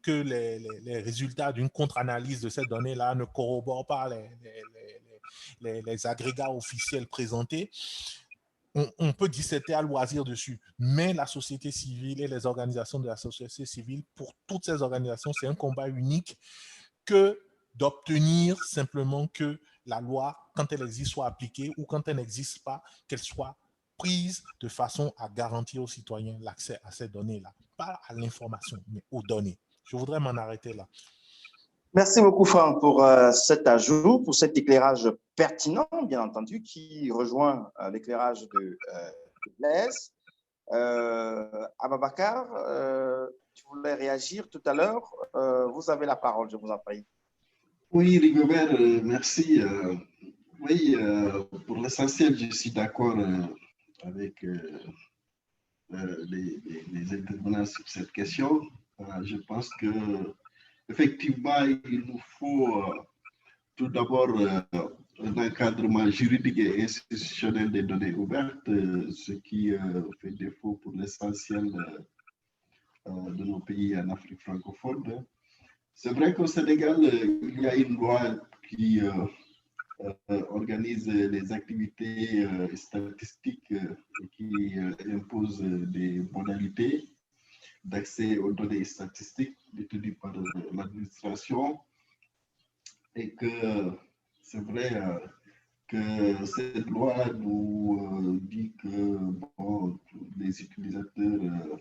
D: que les résultats d'une contre-analyse de cette donnée-là ne corroborent pas les agrégats officiels présentés? On peut disserter à loisir dessus, mais la société civile et les organisations de la société civile, pour toutes ces organisations, c'est un combat unique que d'obtenir simplement que la loi, quand elle existe, soit appliquée ou quand elle n'existe pas, qu'elle soit prise de façon à garantir aux citoyens l'accès à ces données-là. Pas à l'information, mais aux données. Je voudrais m'en arrêter là.
A: Merci beaucoup, Franck, pour cet ajout, pour cet éclairage pertinent, bien entendu, qui rejoint l'éclairage de Blaise. Ababakar, tu voulais réagir tout à l'heure. Vous avez la parole, je vous en prie.
E: Oui, Rigobert, merci. Oui, pour l'essentiel, je suis d'accord avec les intervenants sur cette question. Je pense que effectivement, il nous faut tout d'abord un encadrement juridique et institutionnel des données ouvertes, ce qui fait défaut pour l'essentiel de nos pays en Afrique francophone. C'est vrai qu'au Sénégal, il y a une loi qui organise les activités statistiques et qui impose des modalités d'accès aux données statistiques détenues par l'administration. Et que c'est vrai que cette loi nous dit que bon, les utilisateurs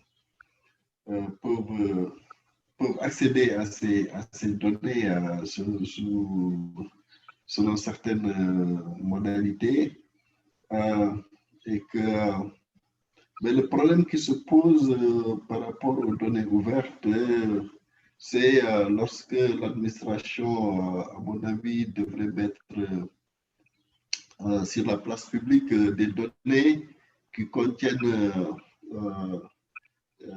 E: peuvent accéder à ces données selon certaines modalités et que Mais le problème qui se pose par rapport aux données ouvertes, c'est lorsque l'administration, à mon avis, devrait mettre sur la place publique des données qui contiennent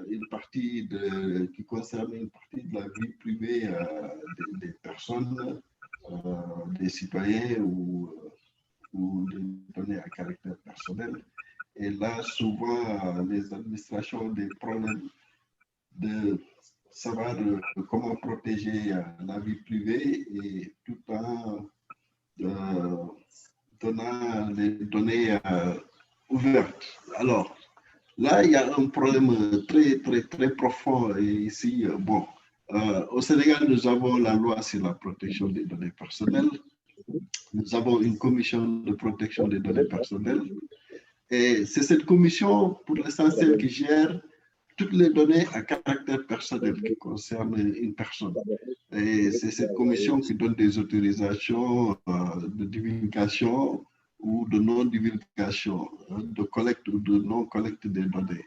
E: une partie qui concerne une partie de la vie privée des personnes, des citoyens ou des données à caractère personnel. Et là, souvent, les administrations ont des problèmes de savoir comment protéger la vie privée et tout en donnant les données ouvertes. Alors, là, il y a un problème très profond ici. Bon, au Sénégal, nous avons la loi sur la protection des données personnelles. Nous avons une commission de protection des données personnelles. Et c'est cette commission, pour l'essentiel, qui gère toutes les données à caractère personnel qui concernent une personne. Et c'est cette commission qui donne des autorisations de divulgation ou de non-divulgation, de collecte ou de non-collecte des données.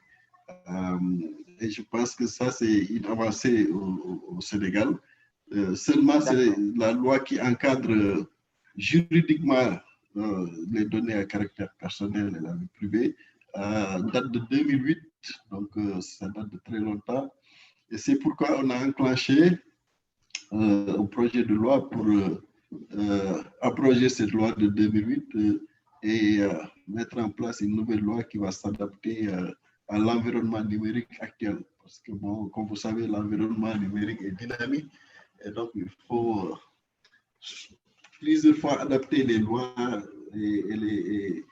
E: Et je pense que ça, c'est une avancée au Sénégal. Seulement, c'est la loi qui encadre juridiquement les données à caractère personnel et la vie privée date de 2008, donc ça date de très longtemps. Et c'est pourquoi on a enclenché un projet de loi pour abroger cette loi de 2008 et mettre en place une nouvelle loi qui va s'adapter à l'environnement numérique actuel. Parce que, bon, comme vous savez, l'environnement numérique est dynamique et donc il faut plusieurs fois adapter les lois et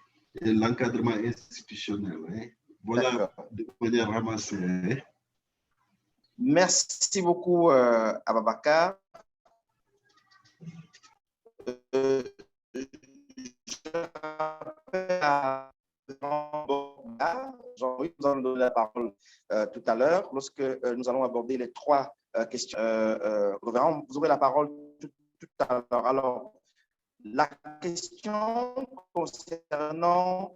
E: l'encadrement institutionnel. Hein. Voilà de manière ramassée. Hein.
A: Merci beaucoup, Ababakar. Jean-Louis, nous allons donner la parole tout à l'heure lorsque nous allons aborder les trois questions. Vous aurez la parole tout à l'heure. Alors, la question concernant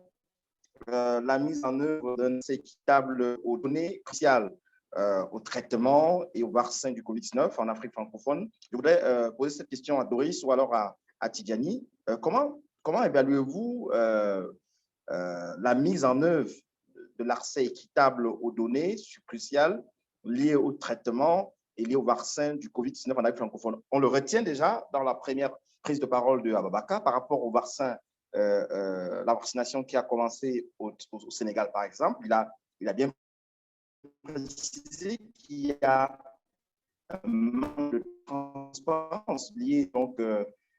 A: la mise en œuvre d'un accès équitable aux données cruciales au traitement et au vaccin du Covid-19 en Afrique francophone. Je voudrais poser cette question à Doris ou alors à Tidjani. Comment évaluez-vous la mise en œuvre de l'accès équitable aux données cruciales liées au traitement et liées au vaccin du Covid-19 en Afrique francophone? On le retient déjà dans la première prise de parole de Ababakar par rapport au vaccin, la vaccination qui a commencé au Sénégal, par exemple. Il a bien précisé qu'il y a un manque de transparence lié donc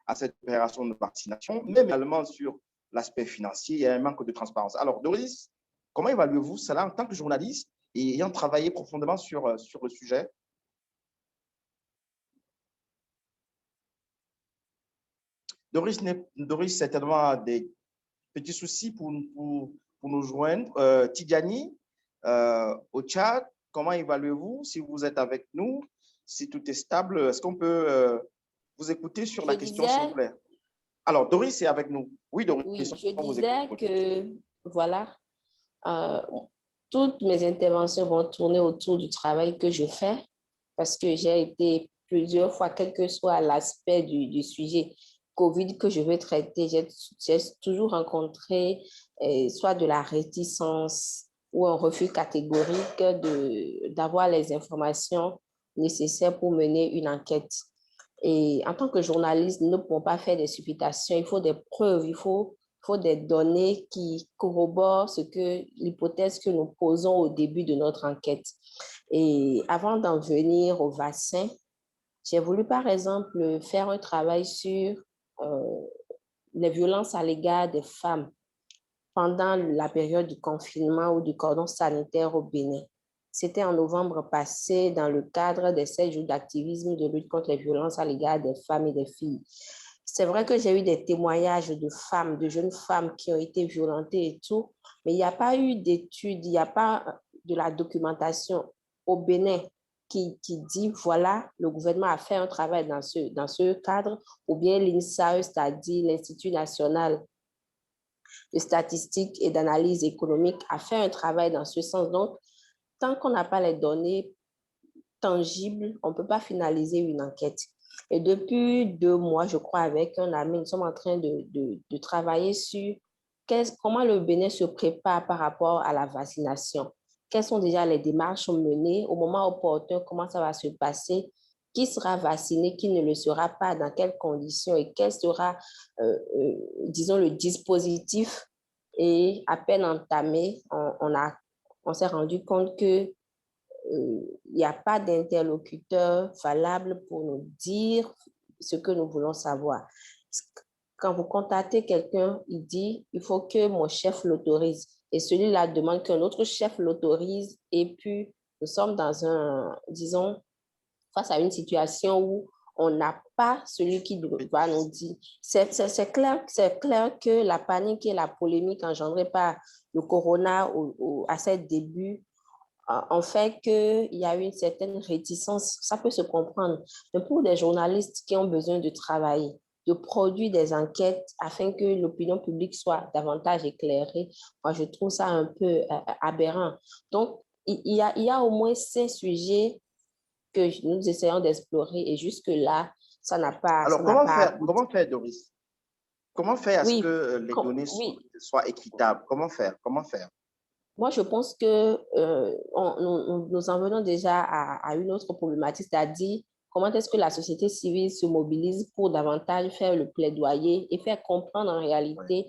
A: à cette opération de vaccination, mais également sur l'aspect financier, il y a un manque de transparence. Alors, Doris, comment évaluez-vous cela en tant que journaliste et ayant travaillé profondément sur le sujet? Doris certainement a des petits soucis pour nous joindre. Tidjani, au Tchad, comment évaluez-vous si vous êtes avec nous, si tout est stable? Est-ce qu'on peut vous écouter sur la question, s'il vous plaît? Alors, Doris est avec nous. Oui, Doris.
B: Oui, je disais que, voilà, toutes mes interventions vont tourner autour du travail que je fais parce que j'ai été plusieurs fois, quel que soit l'aspect du sujet COVID que je veux traiter, j'ai toujours rencontré soit de la réticence ou un refus catégorique d'avoir les informations nécessaires pour mener une enquête. Et en tant que journaliste, nous ne pouvons pas faire des supputations, il faut des preuves, il faut des données qui corroborent l'hypothèse que nous posons au début de notre enquête. Et avant d'en venir au vaccin, j'ai voulu par exemple faire un travail sur les violences à l'égard des femmes pendant la période du confinement ou du cordon sanitaire au Bénin. C'était en novembre passé dans le cadre des 7 jours d'activisme de lutte contre les violences à l'égard des femmes et des filles. C'est vrai que j'ai eu des témoignages de femmes, de jeunes femmes qui ont été violentées et tout, mais il n'y a pas eu d'études, il n'y a pas de la documentation au Bénin qui dit, voilà, le gouvernement a fait un travail dans ce cadre, ou bien l'INSAE, c'est-à-dire l'Institut national de statistique et d'analyse économique a fait un travail dans ce sens. Donc, tant qu'on n'a pas les données tangibles, on ne peut pas finaliser une enquête. Et depuis 2 mois, je crois, avec un ami, nous sommes en train de travailler sur comment le Bénin se prépare par rapport à la vaccination. Quelles sont déjà les démarches menées au moment opportun, comment ça va se passer, qui sera vacciné, qui ne le sera pas, dans quelles conditions et quel sera, disons, le dispositif. Et à peine entamé, on s'est rendu compte que il n'y a pas d'interlocuteur valable pour nous dire ce que nous voulons savoir. Quand vous contactez quelqu'un, il dit, il faut que mon chef l'autorise. Et celui-là demande qu'un autre chef l'autorise. Et puis, nous sommes dans disons, face à une situation où on n'a pas celui qui va nous dire. C'est clair que la panique et la polémique engendrée par le corona à ses débuts en fait qu'il y a une certaine réticence, ça peut se comprendre. Mais pour des journalistes qui ont besoin de travailler, de produire des enquêtes afin que l'opinion publique soit davantage éclairée, moi, je trouve ça un peu aberrant. Donc, il y a au moins ces sujets que nous essayons d'explorer et jusque-là, ça n'a pas...
A: Alors, comment faire, Doris? Comment faire à ce que les données soient équitables? Comment faire?
B: Moi, je pense que nous en venons déjà à une autre problématique, c'est-à-dire comment est-ce que la société civile se mobilise pour davantage faire le plaidoyer et faire comprendre en réalité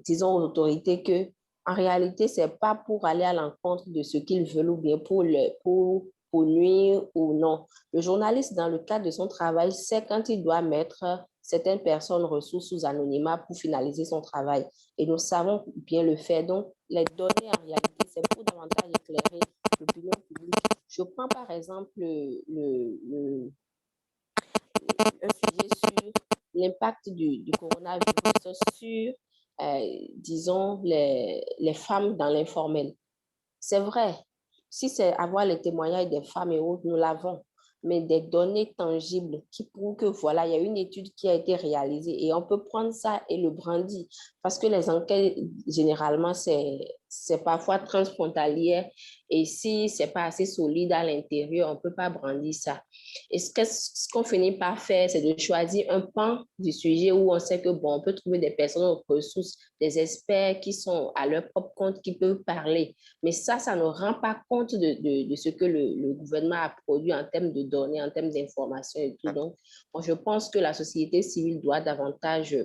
B: disons, aux autorités que en réalité, ce n'est pas pour aller à l'encontre de ce qu'ils veulent ou bien pour nuire ou non. Le journaliste, dans le cadre de son travail, sait quand il doit mettre certaines personnes ressources sous anonymat pour finaliser son travail. Et nous savons bien le faire. Donc, les données, en réalité, c'est pour davantage éclairer l'opinion publique. Je prends par exemple un sujet sur l'impact du coronavirus sur, disons, les femmes dans l'informel. C'est vrai, si c'est avoir les témoignages des femmes et autres, nous l'avons. Mais des données tangibles qui prouvent que voilà, il y a une étude qui a été réalisée et on peut prendre ça et le brandir. Parce que les enquêtes, généralement, c'est parfois transfrontalière et si ce n'est pas assez solide à l'intérieur, on ne peut pas brandir ça. Et ce qu'on finit par faire, c'est de choisir un pan du sujet où on sait que bon, on peut trouver des personnes aux ressources, des experts qui sont à leur propre compte, qui peuvent parler. Mais ça ne rend pas compte de ce que le gouvernement a produit en termes de données, en termes d'informations et tout. Donc, bon, je pense que la société civile doit davantage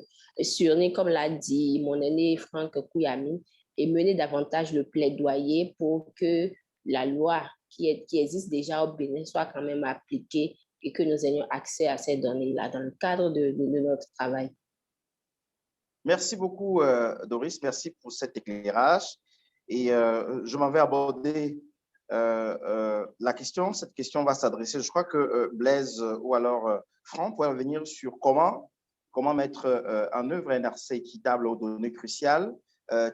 B: surner, comme l'a dit mon aîné Franck Kouyamine, et mener davantage le plaidoyer pour que la loi qui existe déjà au Bénin soit quand même appliquée et que nous ayons accès à ces données-là dans le cadre de notre travail.
A: Merci beaucoup, Doris. Merci pour cet éclairage. Et je m'en vais aborder la question. Cette question va s'adresser, je crois que Blaise ou alors Franck pourrait revenir sur comment mettre en œuvre un accès équitable aux données cruciales.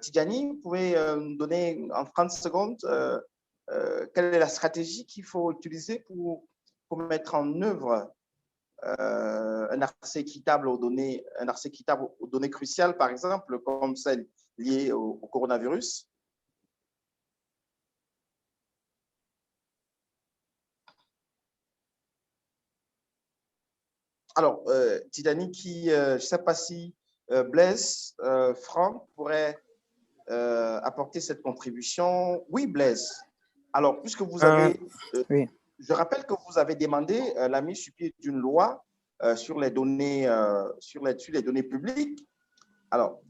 A: Tidjani, vous pouvez nous donner en 30 secondes quelle est la stratégie qu'il faut utiliser pour mettre en œuvre un accès équitable aux données, cruciales, par exemple, comme celles liées au coronavirus? Alors, Tidjani, je ne sais pas si Blaise, Franck pourrait apporter cette contribution. Oui, Blaise. Alors, puisque vous avez...
C: oui.
A: Je rappelle que vous avez demandé la mise sur pied d'une loi sur les données publiques. Alors,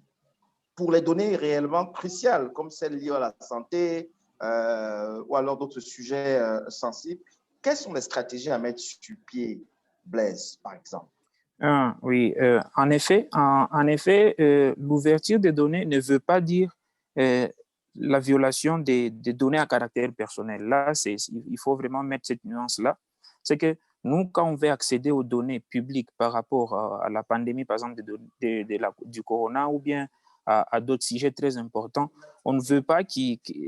A: pour les données réellement cruciales, comme celles liées à la santé ou alors d'autres sujets sensibles, quelles sont les stratégies à mettre sur pied, Blaise, par exemple?
C: Oui, en effet, l'ouverture des données ne veut pas dire la violation des données à caractère personnel. Là, il faut vraiment mettre cette nuance-là. C'est que nous, quand on veut accéder aux données publiques par rapport à la pandémie, par exemple, du corona ou bien à d'autres sujets très importants, on ne veut pas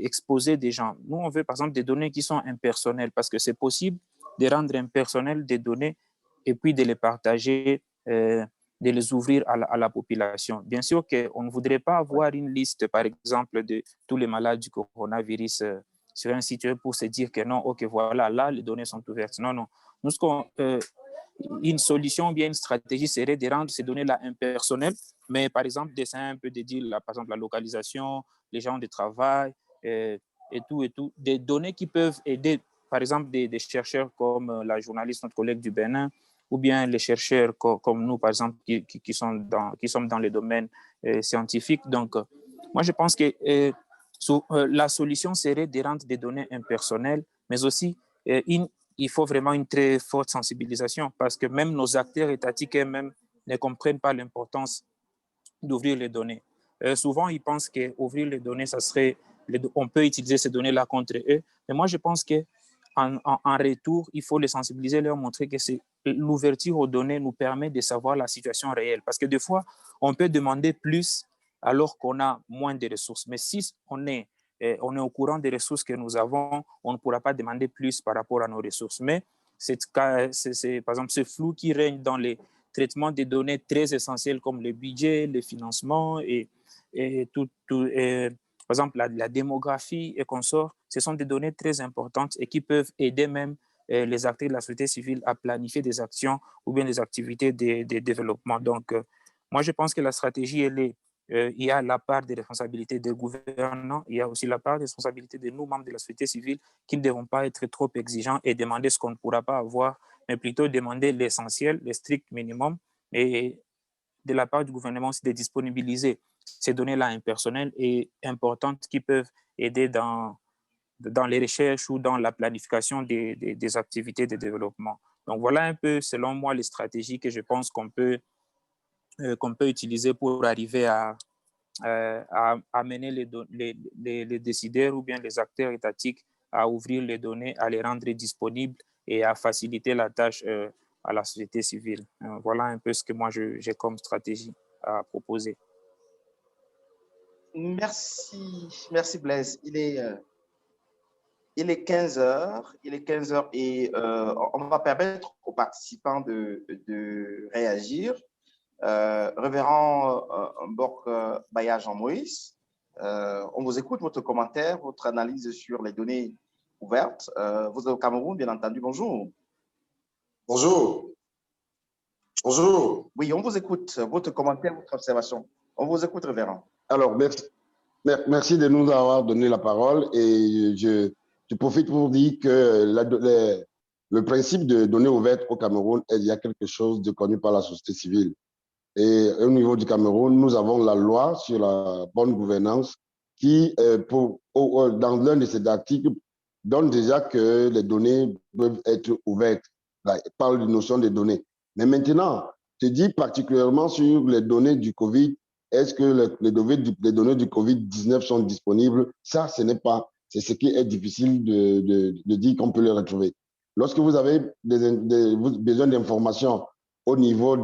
C: exposer des gens. Nous, on veut, par exemple, des données qui sont impersonnelles parce que c'est possible de rendre impersonnelles des données et puis de les partager de les ouvrir à la population. Bien sûr qu'on ne voudrait pas avoir une liste, par exemple, de tous les malades du coronavirus sur un site web pour se dire que non, ok, voilà, là, les données sont ouvertes. Non, non. Nous, une solution ou bien une stratégie serait de rendre ces données-là impersonnelles, mais par exemple, d'essayer un peu de dire, par exemple, la localisation, les gens de travail, et tout, des données qui peuvent aider, par exemple, des chercheurs comme la journaliste, notre collègue du Bénin, ou bien les chercheurs comme nous, par exemple, qui sommes dans les domaines scientifiques. Donc, moi, je pense que la solution serait de rendre des données impersonnelles, mais aussi il faut vraiment une très forte sensibilisation parce que même nos acteurs étatiques eux-mêmes ne comprennent pas l'importance d'ouvrir les données. Souvent, ils pensent qu'ouvrir les données, on peut utiliser ces données-là contre eux. Mais moi, je pense qu'en retour, il faut les sensibiliser, leur montrer que l'ouverture aux données nous permet de savoir la situation réelle. Parce que des fois, on peut demander plus alors qu'on a moins de ressources. Mais si on est au courant des ressources que nous avons, on ne pourra pas demander plus par rapport à nos ressources. Mais c'est par exemple ce flou qui règne dans les traitements des données très essentielles comme le budget, le financement et par exemple la démographie et consorts, ce sont des données très importantes et qui peuvent aider même les acteurs de la société civile à planifier des actions ou bien des activités de développement. Donc, moi, je pense que la stratégie, il y a la part des responsabilités des gouvernants, il y a aussi la part des responsabilités de nous, membres de la société civile, qui ne devons pas être trop exigeants et demander ce qu'on ne pourra pas avoir, mais plutôt demander l'essentiel, le strict minimum, et de la part du gouvernement aussi de disponibiliser ces données-là impersonnelles et importantes qui peuvent aider dans les recherches ou dans la planification des activités de développement. Donc voilà un peu, selon moi, les stratégies que je pense qu'on peut utiliser pour arriver à amener les décideurs ou bien les acteurs étatiques à ouvrir les données, à les rendre disponibles et à faciliter la tâche à la société civile. Voilà un peu ce que moi j'ai comme stratégie à proposer.
A: Merci Blaise. Il est 15 heures, et on va permettre aux participants de réagir. Révérend Mbok Baya Jean-Moïse, on vous écoute, votre commentaire, votre analyse sur les données ouvertes. Vous êtes au Cameroun, bien entendu. Bonjour.
G: Bonjour. Bonjour.
A: Oui, on vous écoute, votre commentaire, votre observation. On vous écoute, révérend.
G: Alors, merci de nous avoir donné la parole et je profite pour dire que le principe de données ouvertes au Cameroun, il y a quelque chose de connu par la société civile. Et au niveau du Cameroun, nous avons la loi sur la bonne gouvernance qui, dans l'un de ces articles, donne déjà que les données peuvent être ouvertes. Là, il parle d'une notion de données. Mais maintenant, je dis particulièrement sur les données du Covid, est-ce que les données du Covid-19 sont disponibles? Ça, ce n'est pas, c'est ce qui est difficile de dire qu'on peut les retrouver. Lorsque vous avez besoin d'informations au niveau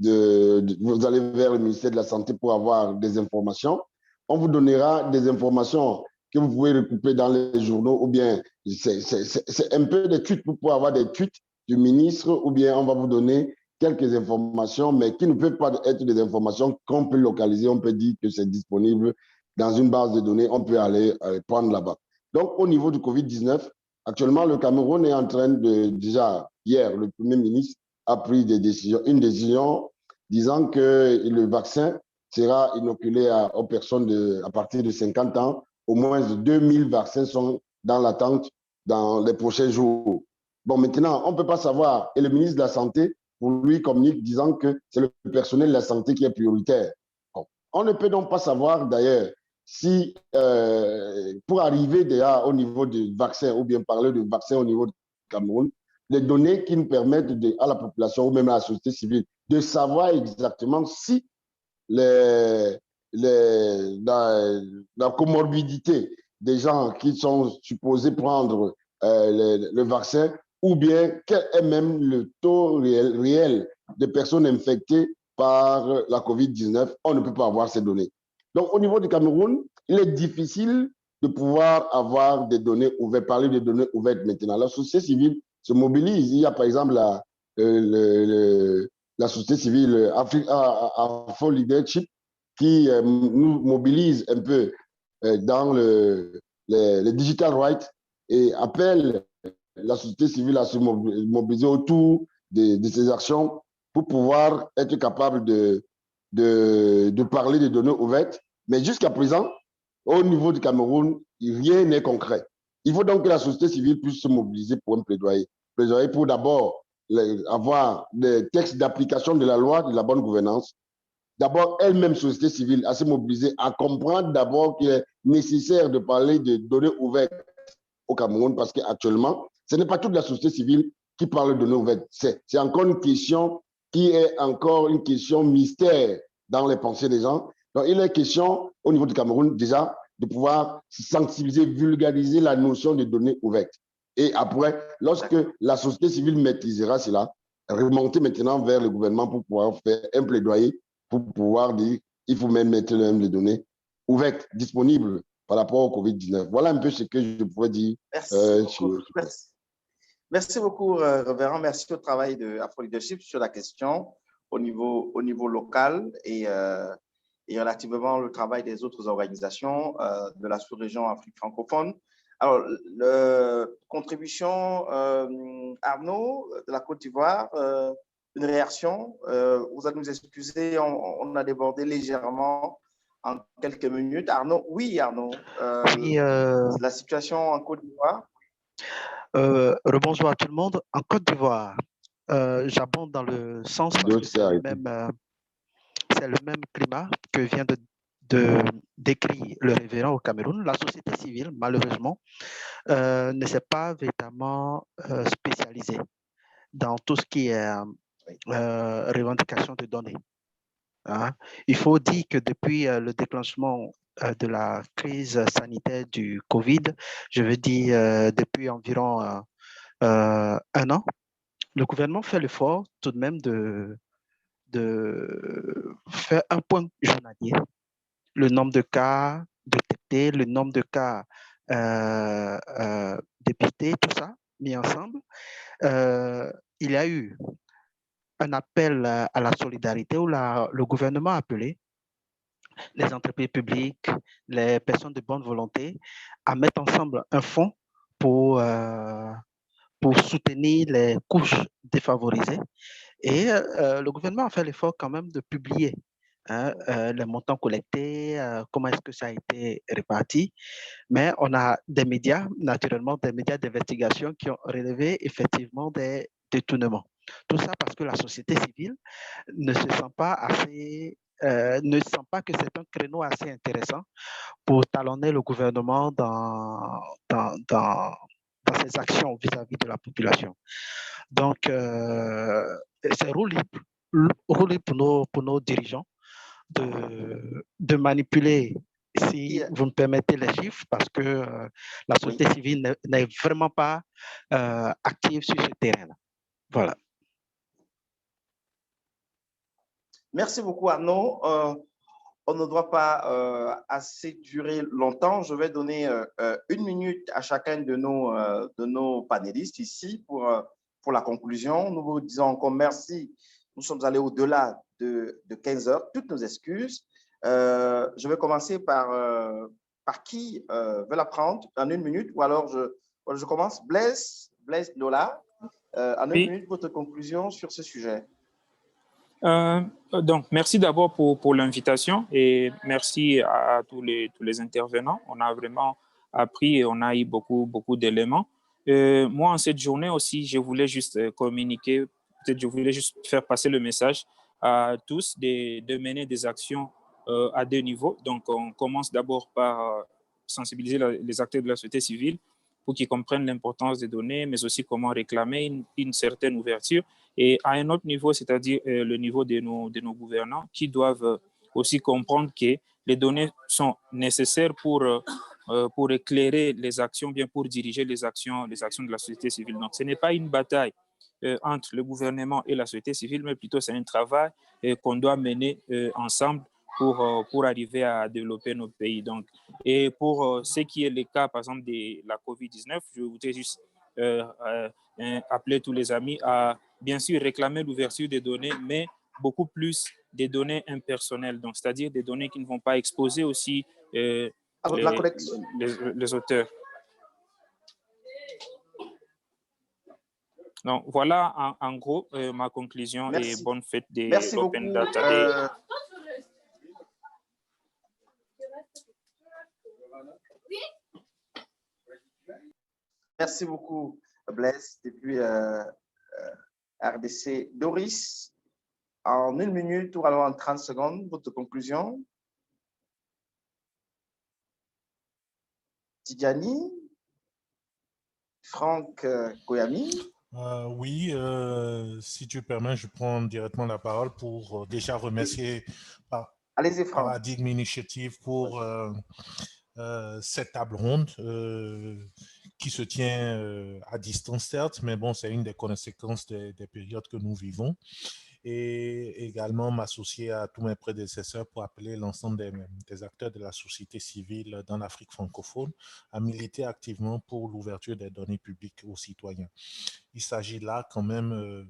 G: vous allez vers le ministère de la Santé pour avoir des informations. On vous donnera des informations que vous pouvez recouper dans les journaux ou bien c'est un peu des tweets pour pouvoir avoir des tweets du ministre ou bien on va vous donner quelques informations mais qui ne peuvent pas être des informations qu'on peut localiser. On peut dire que c'est disponible dans une base de données. On peut aller prendre là-bas. Donc, au niveau du Covid-19, actuellement, le Cameroun est en train déjà, hier, le Premier ministre a pris une décision disant que le vaccin sera inoculé aux personnes à partir de 50 ans. Au moins 2000 vaccins sont dans l'attente dans les prochains jours. Bon, maintenant, on ne peut pas savoir. Et le ministre de la Santé, pour lui, communique disant que c'est le personnel de la santé qui est prioritaire. Bon, on ne peut donc pas savoir, d'ailleurs, si pour arriver déjà au niveau du vaccin ou bien parler de vaccin au niveau du Cameroun, les données qui nous permettent à la population ou même à la société civile de savoir exactement si la comorbidité des gens qui sont supposés prendre le vaccin ou bien quel est même le taux réel de personnes infectées par la COVID-19, on ne peut pas avoir ces données. Donc, au niveau du Cameroun, il est difficile de pouvoir avoir des données ouvertes, parler de données ouvertes maintenant. La société civile se mobilise. Il y a par exemple la la société civile Afro Leadership qui nous mobilise un peu dans les digital rights et appelle la société civile à se mobiliser autour de ces actions pour pouvoir être capable de parler des données ouvertes. Mais jusqu'à présent, au niveau du Cameroun, rien n'est concret. Il faut donc que la société civile puisse se mobiliser pour un plaidoyer. Plaidoyer pour d'abord avoir des textes d'application de la loi de la bonne gouvernance. D'abord, elle-même, société civile, à se mobiliser, à comprendre d'abord qu'il est nécessaire de parler de données ouvertes au Cameroun, parce qu'actuellement, ce n'est pas toute la société civile qui parle de données ouvertes. C'est encore une question qui est encore une question mystère dans les pensées des gens. Donc, il est question, au niveau du Cameroun, déjà, de pouvoir sensibiliser, vulgariser la notion de données ouvertes. Et après, lorsque la société civile maîtrisera cela, remonter maintenant vers le gouvernement pour pouvoir faire un plaidoyer, pour pouvoir dire il faut même mettre les données ouvertes, disponibles par rapport au Covid-19. Voilà un peu ce que je pourrais dire.
A: Merci beaucoup, Révérend. Merci au travail de Afro Leadership sur la question au niveau local et relativement au travail des autres organisations de la sous-région Afrique francophone. Alors, contribution, Arnaud, de la Côte d'Ivoire, une réaction. Vous allez nous excuser, on a débordé légèrement en quelques minutes. Arnaud, oui, Arnaud.
H: Oui,
A: la situation en Côte d'Ivoire.
H: Rebonjour à tout le monde. En Côte d'Ivoire, j'abonde dans le sens parce que c'est le même climat que vient de décrire le révérend au Cameroun. La société civile, malheureusement, ne s'est pas véritablement spécialisée dans tout ce qui est revendication de données. Hein? Il faut dire que depuis le déclenchement de la crise sanitaire du Covid, je veux dire depuis environ un an, le gouvernement fait l'effort tout de même de faire un point journalier, le nombre de cas détectés, le nombre de cas dépistés, tout ça mis ensemble. Il y a eu un appel à la solidarité où le gouvernement a appelé les entreprises publiques, les personnes de bonne volonté à mettre ensemble un fonds pour soutenir les couches défavorisées. Et le gouvernement a fait l'effort quand même de publier les montants collectés, comment est-ce que ça a été réparti. Mais on a des médias, naturellement, des médias d'investigation qui ont relevé effectivement des détournements. Tout ça parce que la société civile ne se sent pas assez, ne sent pas que c'est un créneau assez intéressant pour talonner le gouvernement dans ses actions vis-à-vis de la population. Donc, c'est rôle libre pour nos dirigeants de manipuler, si vous me permettez les chiffres, parce que la société civile n'est vraiment pas active sur ce terrain-là. Voilà.
A: Merci beaucoup, Arnaud. On ne doit pas assez durer longtemps. Je vais donner 1 minute à chacun de nos panélistes ici pour la conclusion. Nous vous disons encore merci. Nous sommes allés au-delà de 15 heures. Toutes nos excuses. Je vais commencer par qui veut la prendre en 1 minute, ou alors je commence. Blaise Lola, en 1 minute, votre conclusion sur ce sujet.
C: Donc, merci d'abord pour l'invitation et merci à tous les intervenants. On a vraiment appris et on a eu beaucoup d'éléments. Moi, en cette journée aussi, je voulais juste communiquer, peut-être je voulais juste faire passer le message à tous de mener des actions à 2 niveaux. Donc, on commence d'abord par sensibiliser les acteurs de la société civile pour qu'ils comprennent l'importance des données, mais aussi comment réclamer une certaine ouverture. Et à un autre niveau, c'est-à-dire le niveau de nos gouvernants, qui doivent aussi comprendre que les données sont nécessaires pour éclairer les actions, bien pour diriger les actions de la société civile. Donc, ce n'est pas une bataille entre le gouvernement et la société civile, mais plutôt c'est un travail qu'on doit mener ensemble pour arriver à développer notre pays. Donc, et pour ce qui est le cas, par exemple, de la COVID-19, je voudrais juste appeler tous les amis à bien sûr réclamer l'ouverture des données, mais beaucoup plus des données impersonnelles, donc c'est-à-dire des données qui ne vont pas exposer aussi les auteurs. Donc, voilà en gros ma conclusion.
A: Merci.
C: Et bonne fête des
A: Merci
C: Open
A: beaucoup.
C: Data Day.
A: Merci beaucoup, Blaise, depuis RDC. Doris, en 1 minute ou alors en 30 secondes, votre conclusion. Tidjani, Franck Koyami.
D: Oui, si tu permets, je prends directement la parole pour déjà remercier Paradigme Initiative pour cette table ronde qui se tient à distance, certes, mais bon, c'est une des conséquences des périodes que nous vivons. Et également m'associer à tous mes prédécesseurs pour appeler l'ensemble des acteurs de la société civile dans l'Afrique francophone à militer activement pour l'ouverture des données publiques aux citoyens. Il s'agit là quand même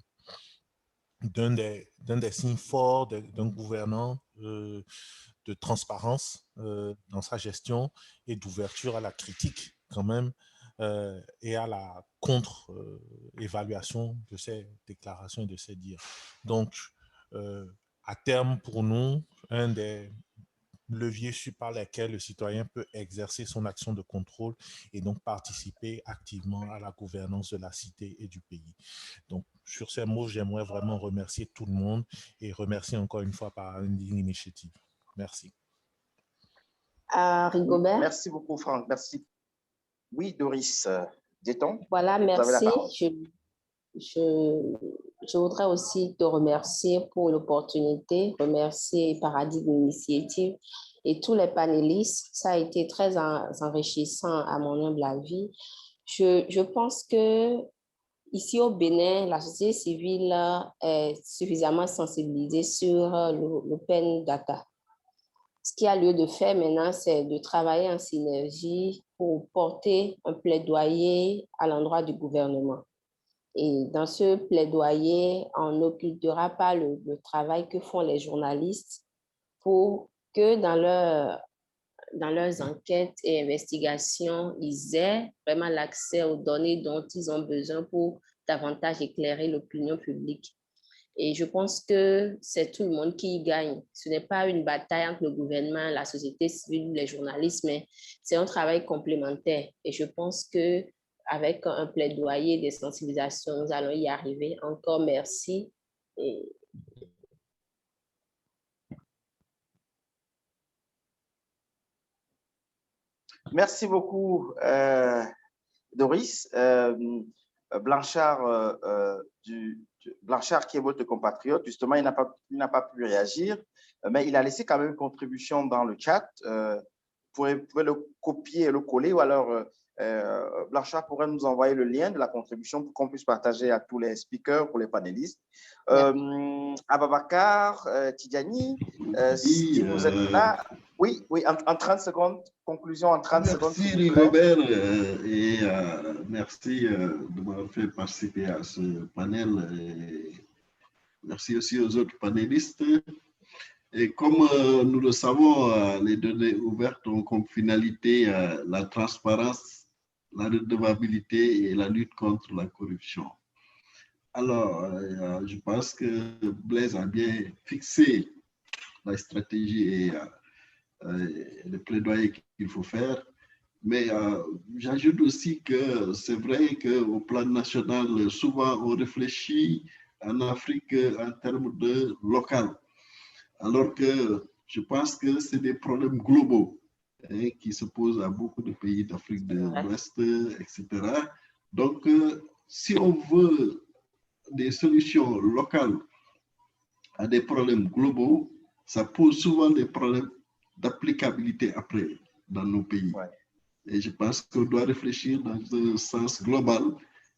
D: d'un des signes forts d'un gouvernant de transparence dans sa gestion et d'ouverture à la critique quand même et à la contre-évaluation de ces déclarations et de ces dires. Donc, à terme, pour nous, un des leviers par lesquels le citoyen peut exercer son action de contrôle et donc participer activement à la gouvernance de la cité et du pays. Donc, sur ces mots, j'aimerais vraiment remercier tout le monde et remercier encore une fois Paradigme Initiative. Merci.
B: Rigobert.
A: Merci beaucoup, Franck. Merci. Oui, Doris, dit-on?
B: Voilà, merci. Je voudrais aussi te remercier pour l'opportunité, remercier Paradigme Initiative et tous les panélistes. Ça a été très enrichissant à mon humble avis. Je pense que ici au Bénin, la société civile est suffisamment sensibilisée sur l'open data. Ce qui a lieu de faire maintenant, c'est de travailler en synergie pour porter un plaidoyer à l'endroit du gouvernement. Et dans ce plaidoyer, on n'occultera pas le travail que font les journalistes pour que dans leurs enquêtes et investigations, ils aient vraiment l'accès aux données dont ils ont besoin pour davantage éclairer l'opinion publique. Et je pense que c'est tout le monde qui y gagne. Ce n'est pas une bataille entre le gouvernement, la société civile, les journalistes, mais c'est un travail complémentaire. Et je pense qu'avec un plaidoyer, des sensibilisations, nous allons y arriver. Encore merci.
A: Merci beaucoup, Doris. Blanchard, Blanchard, qui est votre compatriote, justement, il n'a pas pu réagir, mais il a laissé quand même une contribution dans le chat. Vous pouvez le copier et le coller, ou alors Blanchard pourrait nous envoyer le lien de la contribution pour qu'on puisse partager à tous les speakers, pour les panélistes. Ababakar, Tidjani, si vous êtes là, oui, en 30 secondes, conclusion en 30 secondes.
E: Merci Rigobert et merci de m'avoir fait participer à ce panel. Et merci aussi aux autres panélistes. Et comme nous le savons, les données ouvertes ont comme finalité la transparence, la redevabilité et la lutte contre la corruption. Alors, je pense que Blaise a bien fixé la stratégie et le plaidoyer qu'il faut faire. Mais j'ajoute aussi que c'est vrai qu'au plan national, souvent on réfléchit en Afrique en termes de local. Alors que je pense que c'est des problèmes globaux qui se posent à beaucoup de pays d'Afrique de l'Ouest, etc. Donc, si on veut des solutions locales à des problèmes globaux, ça pose souvent des problèmes d'applicabilité après dans nos pays. Ouais. Et je pense qu'on doit réfléchir dans un sens global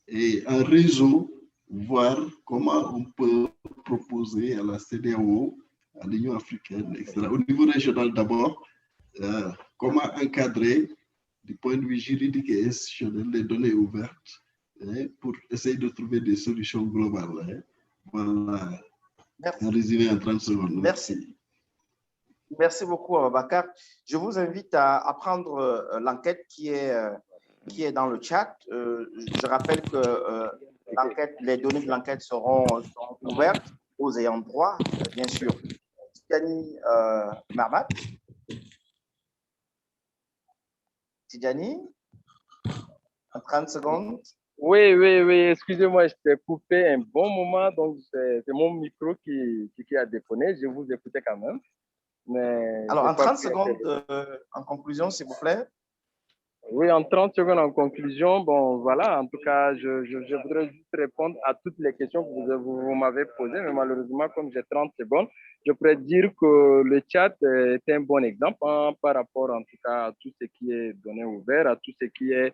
E: et en réseau, voir comment on peut proposer à la CEDEAO, à l'Union africaine, etc., au niveau régional d'abord, comment encadrer du point de vue juridique et institutionnel les données ouvertes pour essayer de trouver des solutions globales. Voilà.
A: Merci.
E: En résumé en 30 secondes.
A: Merci. Merci beaucoup, Ababacar. Je vous invite à prendre l'enquête qui est dans le chat. Je rappelle que les données de l'enquête seront ouvertes aux ayants droit, bien sûr. Tidjani Marmat. Tidjani, en 30 secondes.
F: Oui, excusez-moi, je t'ai coupé un bon moment, donc c'est mon micro qui a déconné. Je vous écoutais quand même. Mais
A: alors, en 30 secondes, en conclusion, s'il vous plaît.
F: Oui, en 30 secondes en conclusion, bon, voilà, en tout cas, je voudrais juste répondre à toutes les questions que vous m'avez posées, mais malheureusement, comme j'ai 30 secondes, je pourrais dire que le chat est un bon exemple par rapport, en tout cas, à tout ce qui est donné ouvert, à tout ce qui est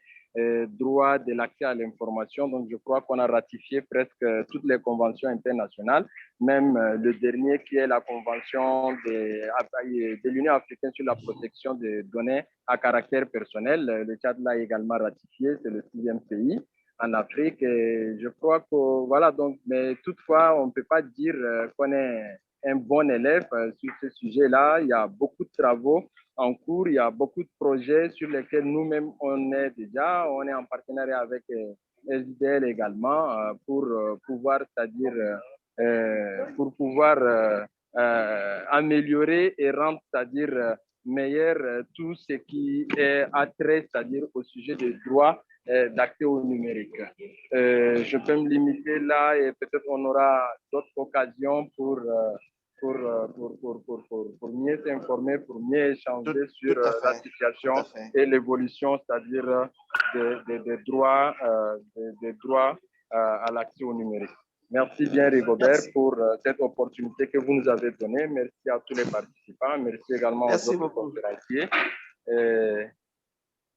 F: droit de l'accès à l'information. Donc, je crois qu'on a ratifié presque toutes les conventions internationales, même le dernier qui est la convention de l'Union africaine sur la protection des données à caractère personnel. Le Tchad l'a également ratifié, c'est le 6e pays en Afrique. Et je crois que, voilà, donc, mais toutefois, on ne peut pas dire qu'on est un bon élève sur ce sujet-là. Il y a beaucoup de travaux en cours, il y a beaucoup de projets sur lesquels nous-mêmes, on est en partenariat avec SDL également pour pouvoir, c'est-à-dire pour pouvoir améliorer et rendre, c'est-à-dire meilleur tout ce qui est attrait, c'est-à-dire au sujet des droits d'accès au numérique. Je peux me limiter là et peut-être on aura d'autres occasions pour mieux s'informer, pour mieux échanger sur la situation et l'évolution, c'est-à-dire des droits à l'accès au numérique. Merci bien, Rigobert, pour cette opportunité que vous nous avez donnée. Merci à tous les participants. Merci également aux autres conférenciers.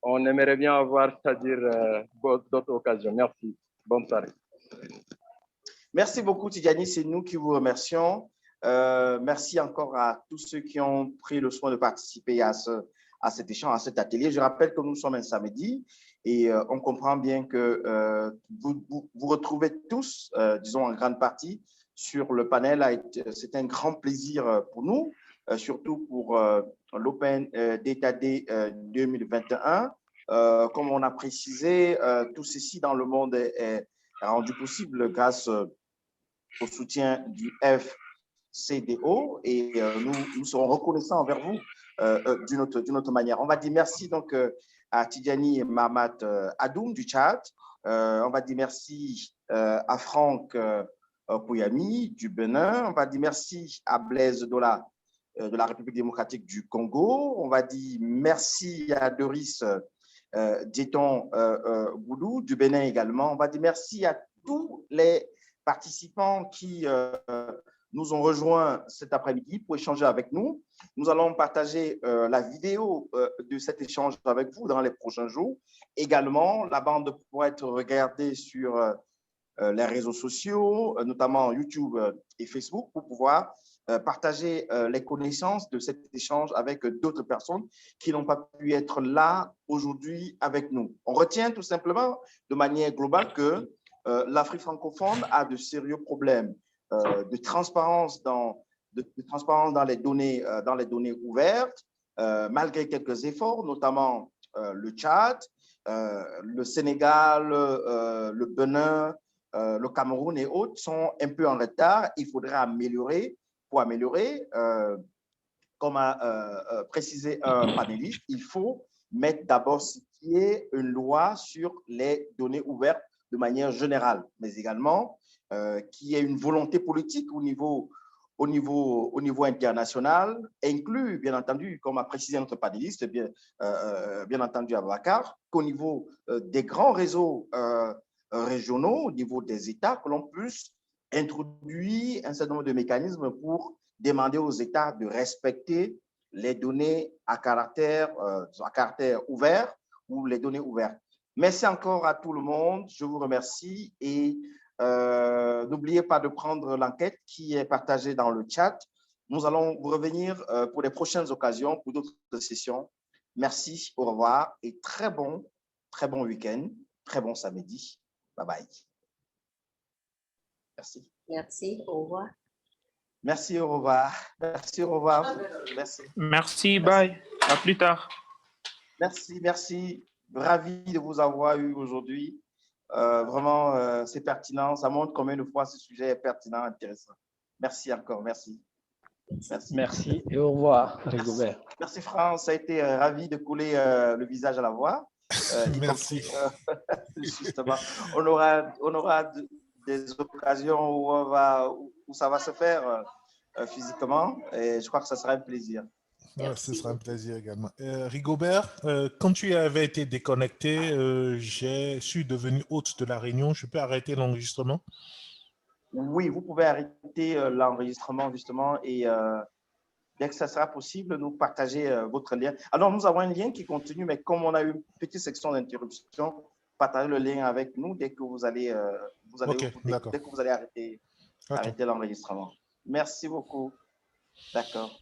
F: On aimerait bien avoir, c'est-à-dire d'autres occasions. Merci. Bonne soirée.
A: Merci beaucoup, Tidjani. C'est nous qui vous remercions. Merci encore à tous ceux qui ont pris le soin de participer à cet échange, à cet atelier. Je rappelle que nous sommes un samedi et on comprend bien que vous retrouvez tous, disons en grande partie, sur le panel. C'est un grand plaisir pour nous, surtout pour l'Open Data Day 2021. Comme on a précisé, tout ceci dans le monde est rendu possible grâce au soutien du FCDO et nous serons reconnaissants envers vous d'une autre manière. On va dire merci donc à Tidjani Marmat Adoum du Tchad. On va dire merci à Franck Kouyami du Bénin. On va dire merci à Blaise Dola de la République démocratique du Congo. On va dire merci à Doris Dieton Goudou du Bénin également. On va dire merci à tous les participants qui nous ont rejoints cet après-midi pour échanger avec nous. Nous allons partager la vidéo de cet échange avec vous dans les prochains jours. Également, la bande pourra être regardée sur les réseaux sociaux, notamment YouTube et Facebook, pour pouvoir partager les connaissances de cet échange avec d'autres personnes qui n'ont pas pu être là aujourd'hui avec nous. On retient tout simplement de manière globale que l'Afrique francophone a de sérieux problèmes de transparence dans les données ouvertes, malgré quelques efforts, notamment le Tchad, le Sénégal, le Bénin, le Cameroun et autres sont un peu en retard. Il faudrait améliorer. Pour améliorer, comme a précisé un panéliste, il faut mettre d'abord ce qui est une loi sur les données ouvertes de manière générale, mais également qu'il y ait une volonté politique au niveau international, inclus, bien entendu, comme a précisé notre panéliste, bien entendu, Ababacar, qu'au niveau des grands réseaux régionaux, au niveau des États, que l'on puisse introduire un certain nombre de mécanismes pour demander aux États de respecter les données à caractère ouvert ou les données ouvertes. Merci encore à tout le monde. Je vous remercie et n'oubliez pas de prendre l'enquête qui est partagée dans le chat. Nous allons vous revenir pour les prochaines occasions, pour d'autres sessions. Merci, au revoir et très bon week-end, très bon samedi. Bye bye. Merci.
B: Merci, au revoir.
A: Merci, au revoir. Merci, au revoir. Merci.
C: Merci, bye. À plus tard.
A: Merci, merci. Ravi de vous avoir eu aujourd'hui. Vraiment, c'est pertinent. Ça montre combien de fois ce sujet est pertinent, intéressant. Merci encore, merci. Merci.
I: Merci et au revoir, Rigobert.
A: Merci, France. Ça a été ravi de couler le visage à la voix.
D: Merci.
A: Justement, on aura des occasions où ça va se faire physiquement et je crois que ça sera un plaisir.
D: Ouais, ce sera un plaisir également. Rigobert, quand tu avais été déconnecté, je suis devenu hôte de la réunion. Je peux arrêter l'enregistrement?
A: Oui, vous pouvez arrêter l'enregistrement justement et dès que ça sera possible, nous partager votre lien. Alors, nous avons un lien qui continue, mais comme on a eu une petite section d'interruption, partagez le lien avec nous dès que vous allez, dès que vous allez arrêter l'enregistrement. Merci beaucoup. D'accord.